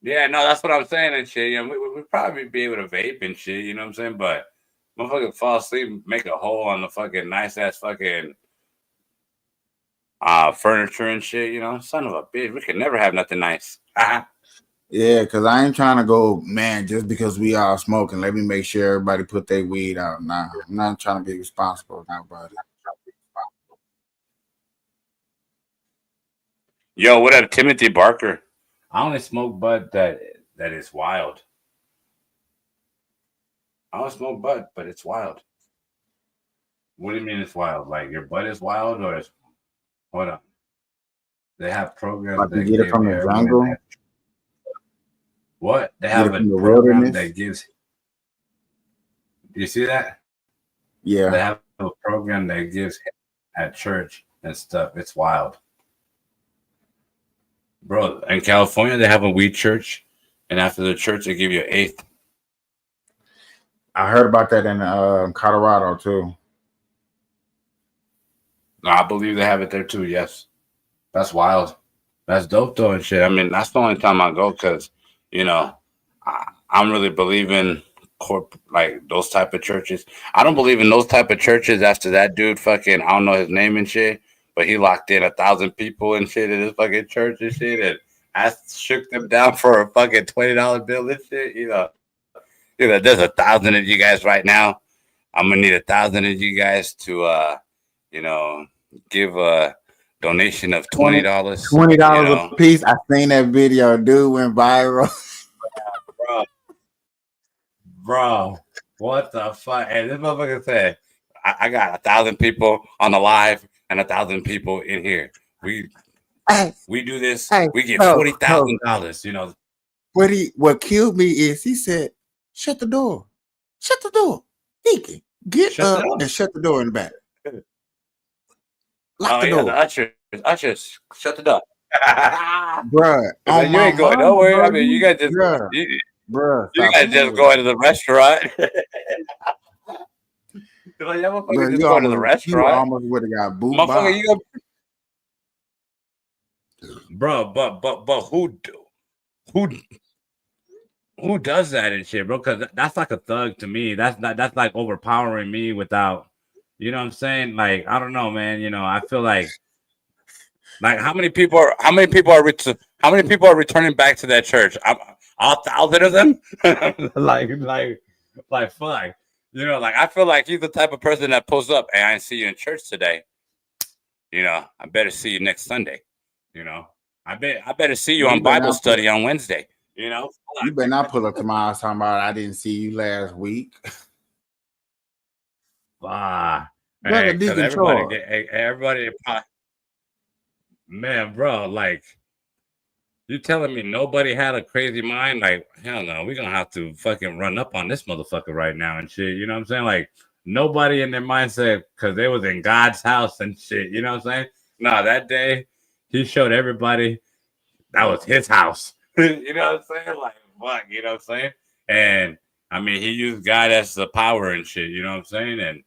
Yeah, no, that's what I'm saying and shit. You know, we'd probably be able to vape and shit, you know what I'm saying? But motherfucker fall asleep, make a hole on the fucking nice ass fucking furniture and shit, you know, son of a bitch. We could never have nothing nice. Yeah, because I ain't trying to go, man, just because we all smoking, let me make sure everybody put their weed out. Nah, I'm not trying to be responsible about it. Yo, what up, Timothy Barker? I only smoke bud that is wild. I don't smoke bud, but it's wild. What do you mean it's wild? Like your butt is wild, or it's hold on? They have programs Like you that get it give from the heroin. jungle, What? They get have it a from the program wilderness. that gives. You see that? They Yeah, have a program that gives at church and stuff. It's wild, bro. In California, they have a weed church, and after the church, they give you an eighth. I heard about that in Colorado too. No, I believe they have it there too. Yes, that's wild. That's dope though and shit. I mean, that's the only time I go because, you know, I'm really believing like those type of churches. I don't believe in those type of churches after that dude fucking, I don't know his name and shit, but he locked in 1,000 people and shit in his fucking church and shit, and I shook them down for a fucking $20 bill and shit. There's 1,000 of you guys right now. I'm gonna need 1,000 of you guys to give a donation of $20. $20 a piece. I seen that video. Dude went viral. Bro, what the fuck? And this motherfucker said, I got 1,000 people on the live and 1,000 people in here. We do this. We get $40,000. You know. What killed me is he said, "Shut the door. Shut the door. Deacon, get up and shut the door in the back. Lock the door. The ushers, shut the door." Bruh, you ain't going nowhere. I mean, you guys just, bruh, you guys just going to the restaurant. Bruh, just going to the restaurant. You almost would have got booed by. Bro, but who does that and shit, bro? Because that's like a thug to me. That's like overpowering me without, you know what I'm saying? Like, I don't know, man. You know, I feel like how many people are returning back to that church? All 1,000 of them? like fuck. You know, like I feel like he's the type of person that pulls up, "Hey, I didn't see you in church today. You know, I better see you next Sunday. You know, I better see you on Bible study on Wednesday. You know, you better not pull up to my house talking about I didn't see you last week." Everybody, man, bro, like you telling me nobody had a crazy mind? Like, hell no, we're gonna have to fucking run up on this motherfucker right now and shit. You know what I'm saying? Like, nobody in their mindset because they was in God's house and shit. You know what I'm saying? No, that day he showed everybody that was his house. You know what I'm saying? Like, fuck, you know what I'm saying? And I mean, he used God as the power and shit. You know what I'm saying? And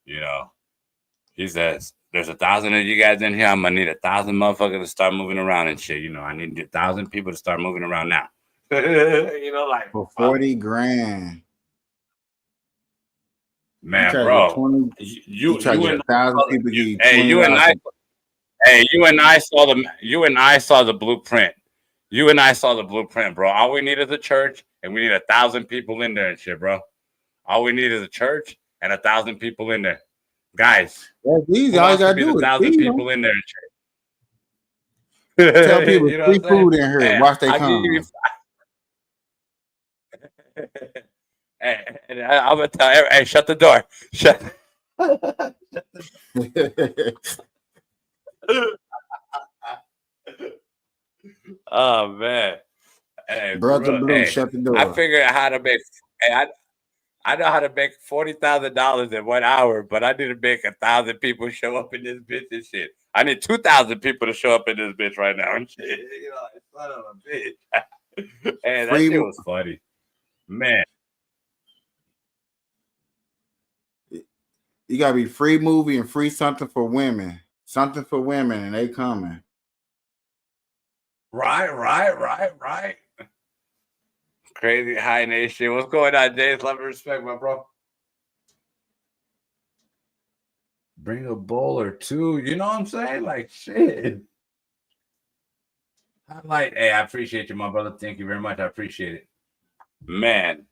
you know, he says, "There's 1,000 of you guys in here. I'm gonna need 1,000 motherfuckers to start moving around and shit. You know, I need 1,000 people to start moving around now." You know, like for 40 grand. Man, bro, you and 1,000 people. You and I saw the blueprint. You and I saw the blueprint, bro. All we need is a church, and we need 1,000 people in there and shit, bro. All we need is a church and 1,000 people in there, guys. That's easy. All you gotta do is 1,000 people in there and shit. Tell people free food in here. Watch they come. And I'm gonna tell everybody, "Hey, shut the door. Shut." Oh man, hey, Brother Blue, shut the door. I figured out how to make. Hey, I know how to make $40,000 in 1 hour, but I need to make 1,000 people show up in this bitch and shit. I need 2,000 people to show up in this bitch right now and shit. You know, son of a bitch. Hey, that shit was funny, man. You gotta be free movie and free something for women, and they coming. Right. Crazy high nation. What's going on, James? Love and respect, my bro. Bring a bowl or two. You know what I'm saying? Like shit. Hey, I appreciate you, my brother. Thank you very much. I appreciate it, man.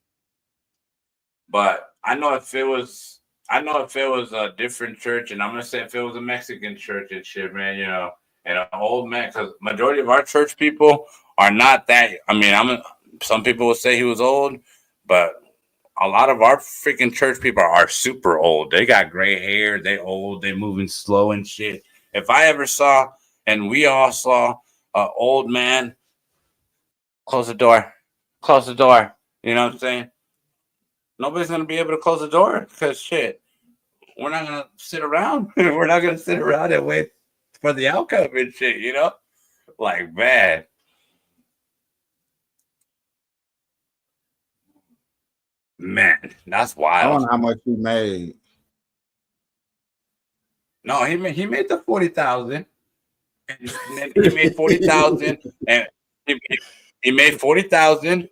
But I know if it was a different church, and I'm gonna say if it was a Mexican church and shit, man, you know, and an old man, because majority of our church people are not that. I mean, some people will say he was old, but a lot of our freaking church people are super old. They got gray hair. They old. They moving slow and shit. If I ever saw, and we all saw, an old man, close the door. Close the door. You know what I'm saying? Nobody's gonna be able to close the door because shit. We're not gonna sit around. We're not gonna sit around and wait for the outcome and shit. You know, like man. Man, that's I wild. wonder how much he made. No, he made the 40,000, and then he made 40,000, and he made 40,000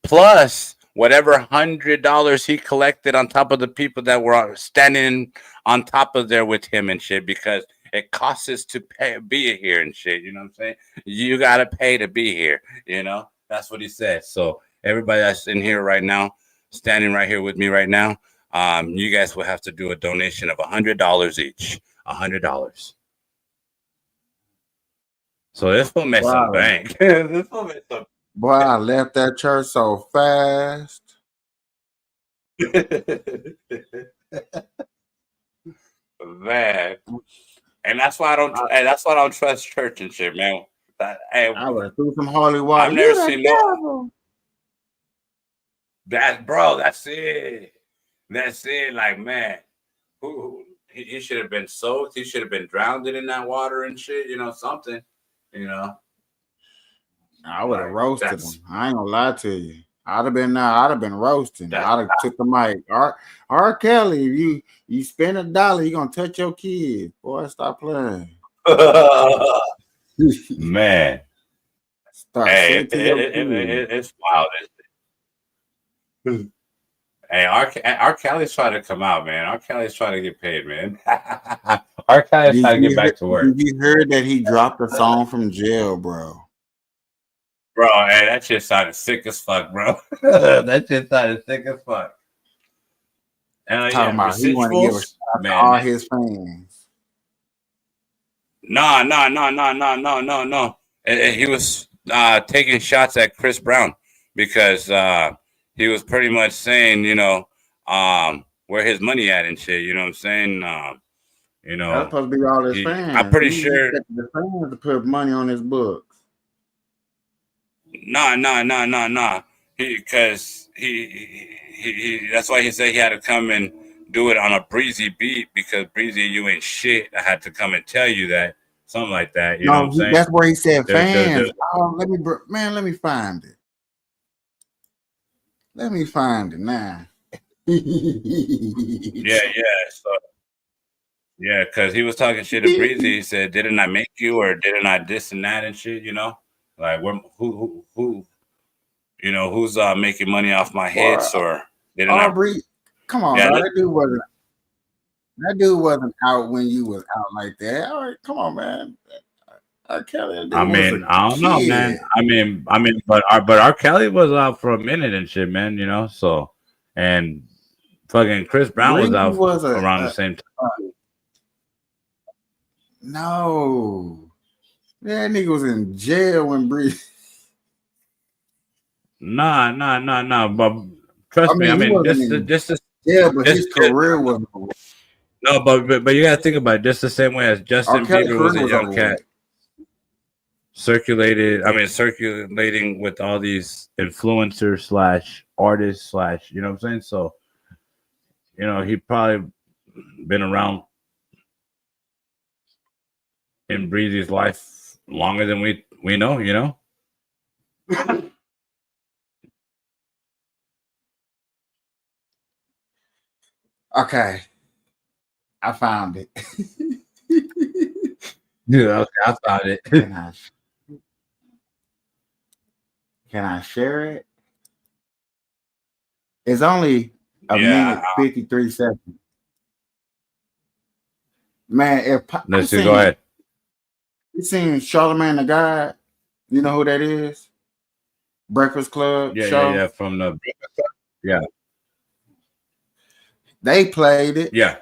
plus whatever $100 he collected on top of the people that were standing on top of there with him and shit, because it costs us to be here and shit. You know what I'm saying? You gotta pay to be here. You know, that's what he said. So everybody that's in here right now, standing right here with me right now, you guys will have to do a donation of $100 each. $100. So this will make some Wow. bank. This will make some. Boy, I left that church so fast. Man, and that's why I don't. And that's why I don't trust church and shit, man. Hey, I would have threw some holy water. I've never You the seen no. devil. That's it. That's it. Like man, he should have been soaked. He should have been drowned in that water and shit. You know something. You know. I would have Like, roasted that's- him. I ain't gonna lie to you. I'd have been roasting. That- I'd have took the mic. R. Kelly, if you spend $1, you gonna touch your kid. Boy, stop playing. Man, Stop. hey, Send it to your kid. it's wild. Hey, R. Kelly's trying to come out, man. R. Kelly's trying to get paid, man. R. Kelly's trying to get back to work. You heard that he dropped a song from jail, bro. Bro, hey, that shit sounded sick as fuck, bro. That shit sounded sick as fuck. Talking about he want to give a shout out to all his fans. No. He was taking shots at Chris Brown because he was pretty much saying, you know, where his money at and shit. You know what I'm saying? You know, That's supposed to be all his fans. I'm pretty He sure expected the fans to put money on his books. No. Because he that's why he said he had to come and do it on a Breezy beat because Breezy, you ain't shit. I had to come and tell you that. Something like that. You know what I'm saying? That's where he said There- fans. Oh, let me find it. Let me find it now. Yeah. So yeah, because he was talking shit to Breezy. He said, "Didn't I make you, or didn't I this and that and shit?" You know, like who, you know, who's making money off my hits, or didn't Aubrey, come on, Yeah, dog, that dude wasn't out when you was out like that. All right, come on, man. Kelly, I mean, I don't know, man. I mean, but R. Kelly was out for a minute and shit, man. You know, so and fucking Chris Brown was out around the same time. No, that nigga was in jail when Breezy. Nah. But trust me, I mean, just yeah, but his career was no, but you gotta think about it just the same way as Justin Bieber was a young cat. Circulating with all these influencers / artists / you know what I'm saying? So, you know, he probably been around in Breezy's life longer than we know, you know? Okay. I found it. Yeah, okay, I found it. Can I share it? It's only a minute 53 seconds. Man, Let's see, go ahead. You seen Charlamagne the God? You know who that is? Breakfast Club show? Yeah, from the Breakfast Club. Yeah. They played it. Yeah.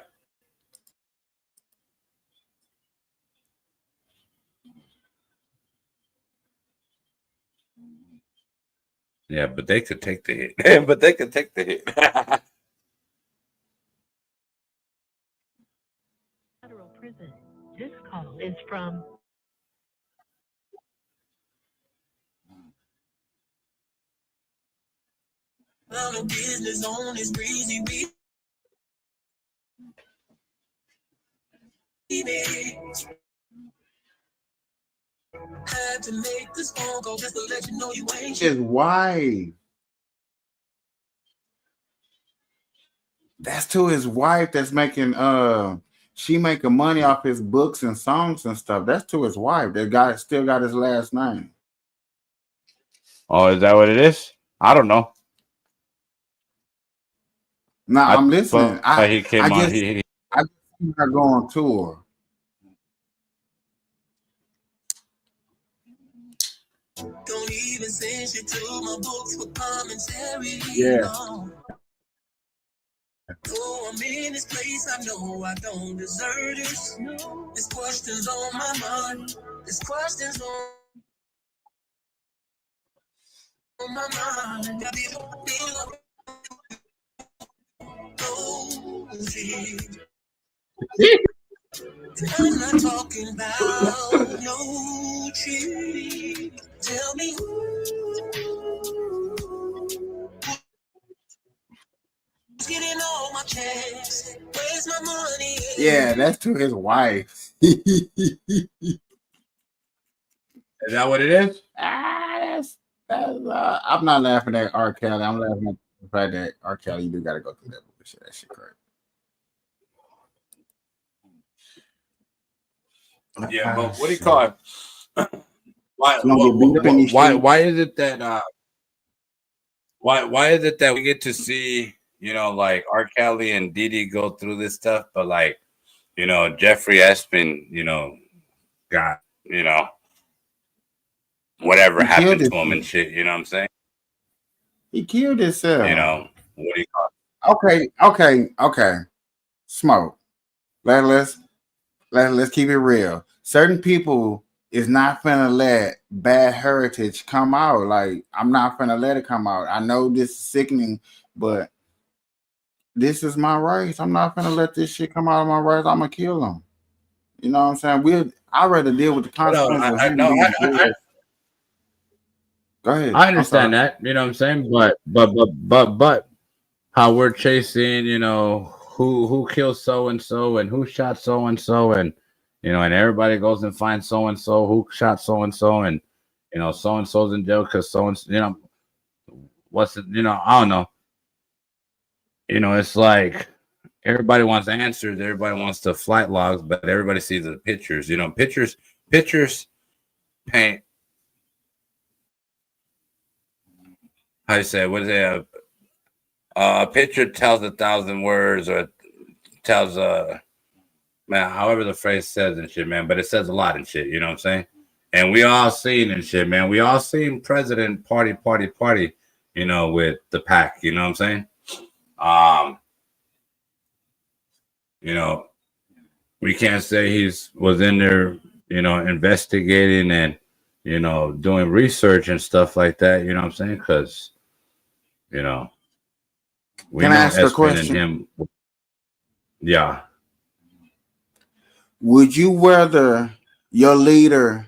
Yeah, but they could take the hit. But they could take the hit. Federal prison. This call is from business on this breezy had to make this phone call just to let you know you ain't His wife. That's to his wife that's making she making money off his books and songs and stuff. That's to his wife. That guy still got his last name. Oh, is that what it is? I don't know. No, I'm listening. He came on. I just seen her go on tour. Don't even send shit to my books for commentary. Yeah. No. Oh, I'm in this place, I know I don't deserve this. No. There's questions on my mind. There's questions on my mind. I didn't feel I'm not talking about no cheating. Tell me who's getting all my checks? Where's my money? Yeah, that's to his wife. Is that what it is? That's I'm not laughing at R. Kelly. I'm laughing at the fact that R. Kelly, you do gotta go through that bullshit. That shit crazy. Yeah, but what do you call it? Why is it that why is it that we get to see, you know, like R. Kelly and Diddy go through this stuff, but like, you know, Jeffrey Epstein, you know, got, you know, whatever happened to him and shit, you know what I'm saying? He killed himself. You know, what do you call it? Okay. Smoke. Let's keep it real. Certain people is not finna let bad heritage come out. Like, I'm not finna let it come out. I know this is sickening, but this is my race. I'm not finna let this shit come out of my race. I'm gonna kill them. You know what I'm saying? I'd rather deal with the consequences. Go ahead. I understand that. You know what I'm saying? But how we're chasing, you know, who killed so and so and who shot so and so, and you know, and everybody goes and finds so and so who shot so and so, and you know, so and so's in jail because so and you know, what's it? You know, I don't know. You know, it's like everybody wants answers, everybody wants the flight logs, but everybody sees the pictures. You know, pictures paint. How you say? What is it? A picture tells 1,000 words, or tells man, however the phrase says and shit, man. But it says a lot and shit. You know what I'm saying? And we all seen and shit, man. We all seen President party. You know, with the pack. You know what I'm saying? You know, we can't say was in there, you know, investigating and, you know, doing research and stuff like that. You know what I'm saying? Because, you know, we Can know I ask a Espen question? and him. Yeah. Would you rather your leader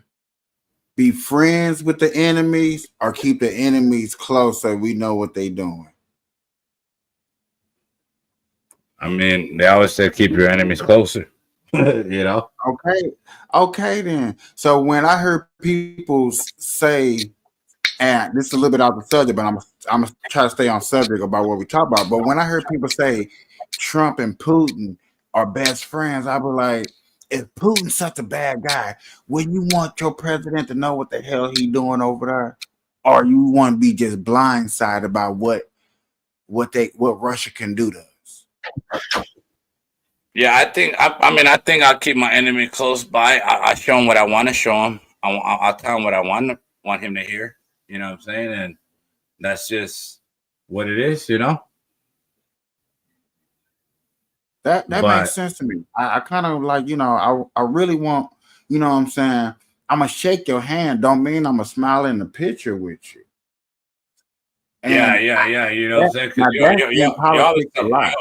be friends with the enemies or keep the enemies close so we know what they're doing? I mean, they always say keep your enemies closer. You know? Okay then. So when I heard people say, and this is a little bit off the subject, but I'm gonna try to stay on subject about what we talk about. But when I heard people say Trump and Putin are best friends, I was like, if Putin's such a bad guy, would you want your president to know what the hell he's doing over there? Or you want to be just blindsided about what Russia can do to us? Yeah, I think I think I'll keep my enemy close by. I show him what I want to show him. I'll tell him what I want him to hear. You know what I'm saying? And that's just what it is, you know? That makes sense to me. I kind of like, you know, I really want, you know what I'm saying? I'm gonna shake your hand. Don't mean I'm gonna smile in the picture with you. Yeah. You know what I'm saying? 'Cause Now that's in you politics a lot.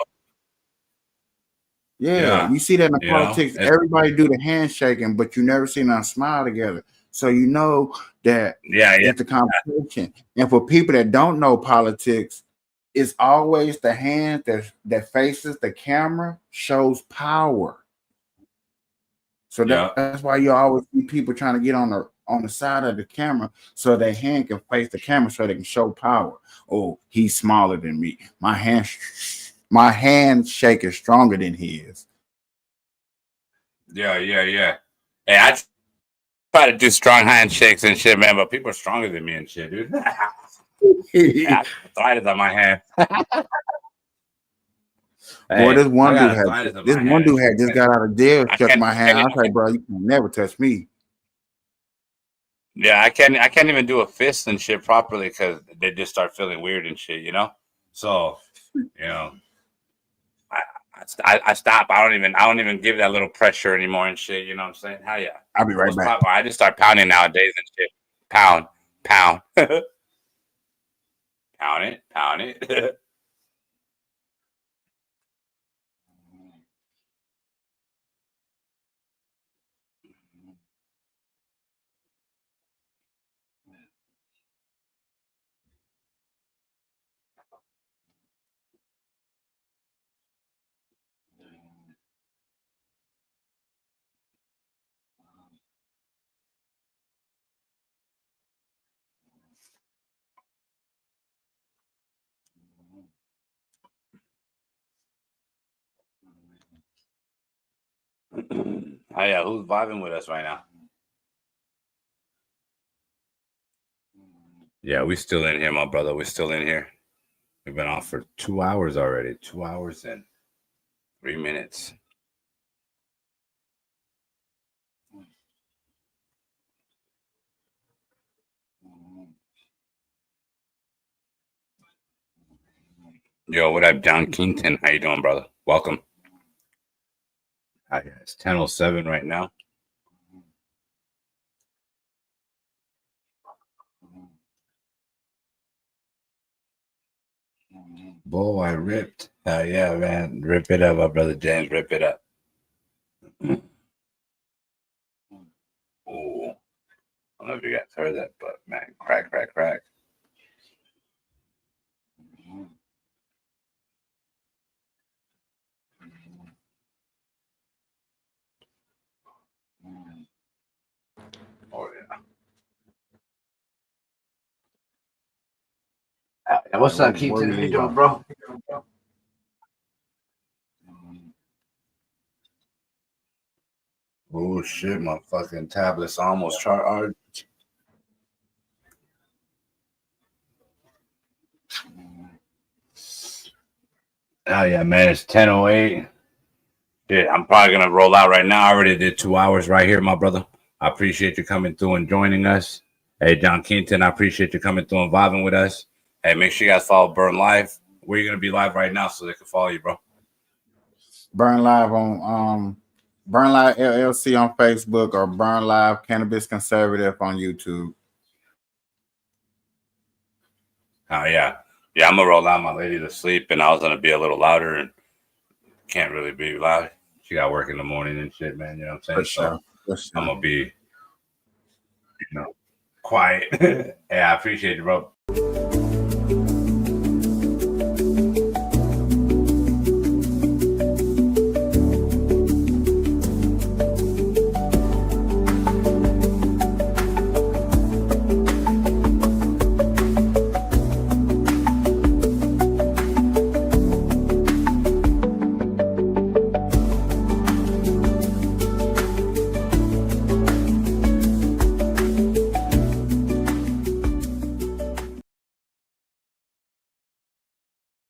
Yeah, Yeah. you see that in the You know, politics. it's- Everybody do the handshaking, but you never see them smile together. So you know that yeah. it's a competition. And for people that don't know politics, it's always the hand that faces the camera shows power. So Yeah. that's why you always see people trying to get on the side of the camera so their hand can face the camera so they can show power. Oh, he's smaller than me. My handshake is stronger than his. Yeah. Hey, I try to do strong handshakes and shit, man, but people are stronger than me and shit, dude. Yeah, I got arthritis on my hand. Boy, this one I got dude arthritis on this my one hand. dude had just got out of jail, I shook can't- my I hand. I can't- was like, bro, you can never touch me. Yeah, I can't even do a fist and shit properly because they just start feeling weird and shit, you know. So, you know, I stop. I don't even give that little pressure anymore and shit. You know what I'm saying? Hell yeah. I'll be right back. I just start pounding nowadays and shit. Pound. Pound it. Oh yeah, who's vibing with us right now? Yeah, we still in here, my brother. We're still in here. We've been off for 2 hours already. 2 hours and 3 minutes. Yo, what up, John Kington? How you doing, brother? Welcome. It's 10:07 right now. Boy, I ripped. Yeah, man. Rip it up, my brother James. Rip it up. Oh, I don't know if you guys heard that, but man, crack. Oh, yeah. What's up, Keaton? How you doing, bro? Oh, shit. My fucking tablet's almost charged. Oh, yeah, man. It's 10:08. Shit, I'm probably going to roll out right now. I already did 2 hours right here, my brother. I appreciate you coming through and joining us. Hey, John Kington, I appreciate you coming through and vibing with us. Hey, make sure you guys follow Burn Live. Where you going to be live right now so they can follow you, bro? Burn Live on Burn Live LLC on Facebook or Burn Live Cannabis Conservative on YouTube. Oh, yeah. Yeah, I'm going to roll out my lady to sleep, and I was going to be a little louder and can't really be loud. She got work in the morning and shit, man. You know what I'm saying? I'm going to be, quiet. Hey, I appreciate you, bro.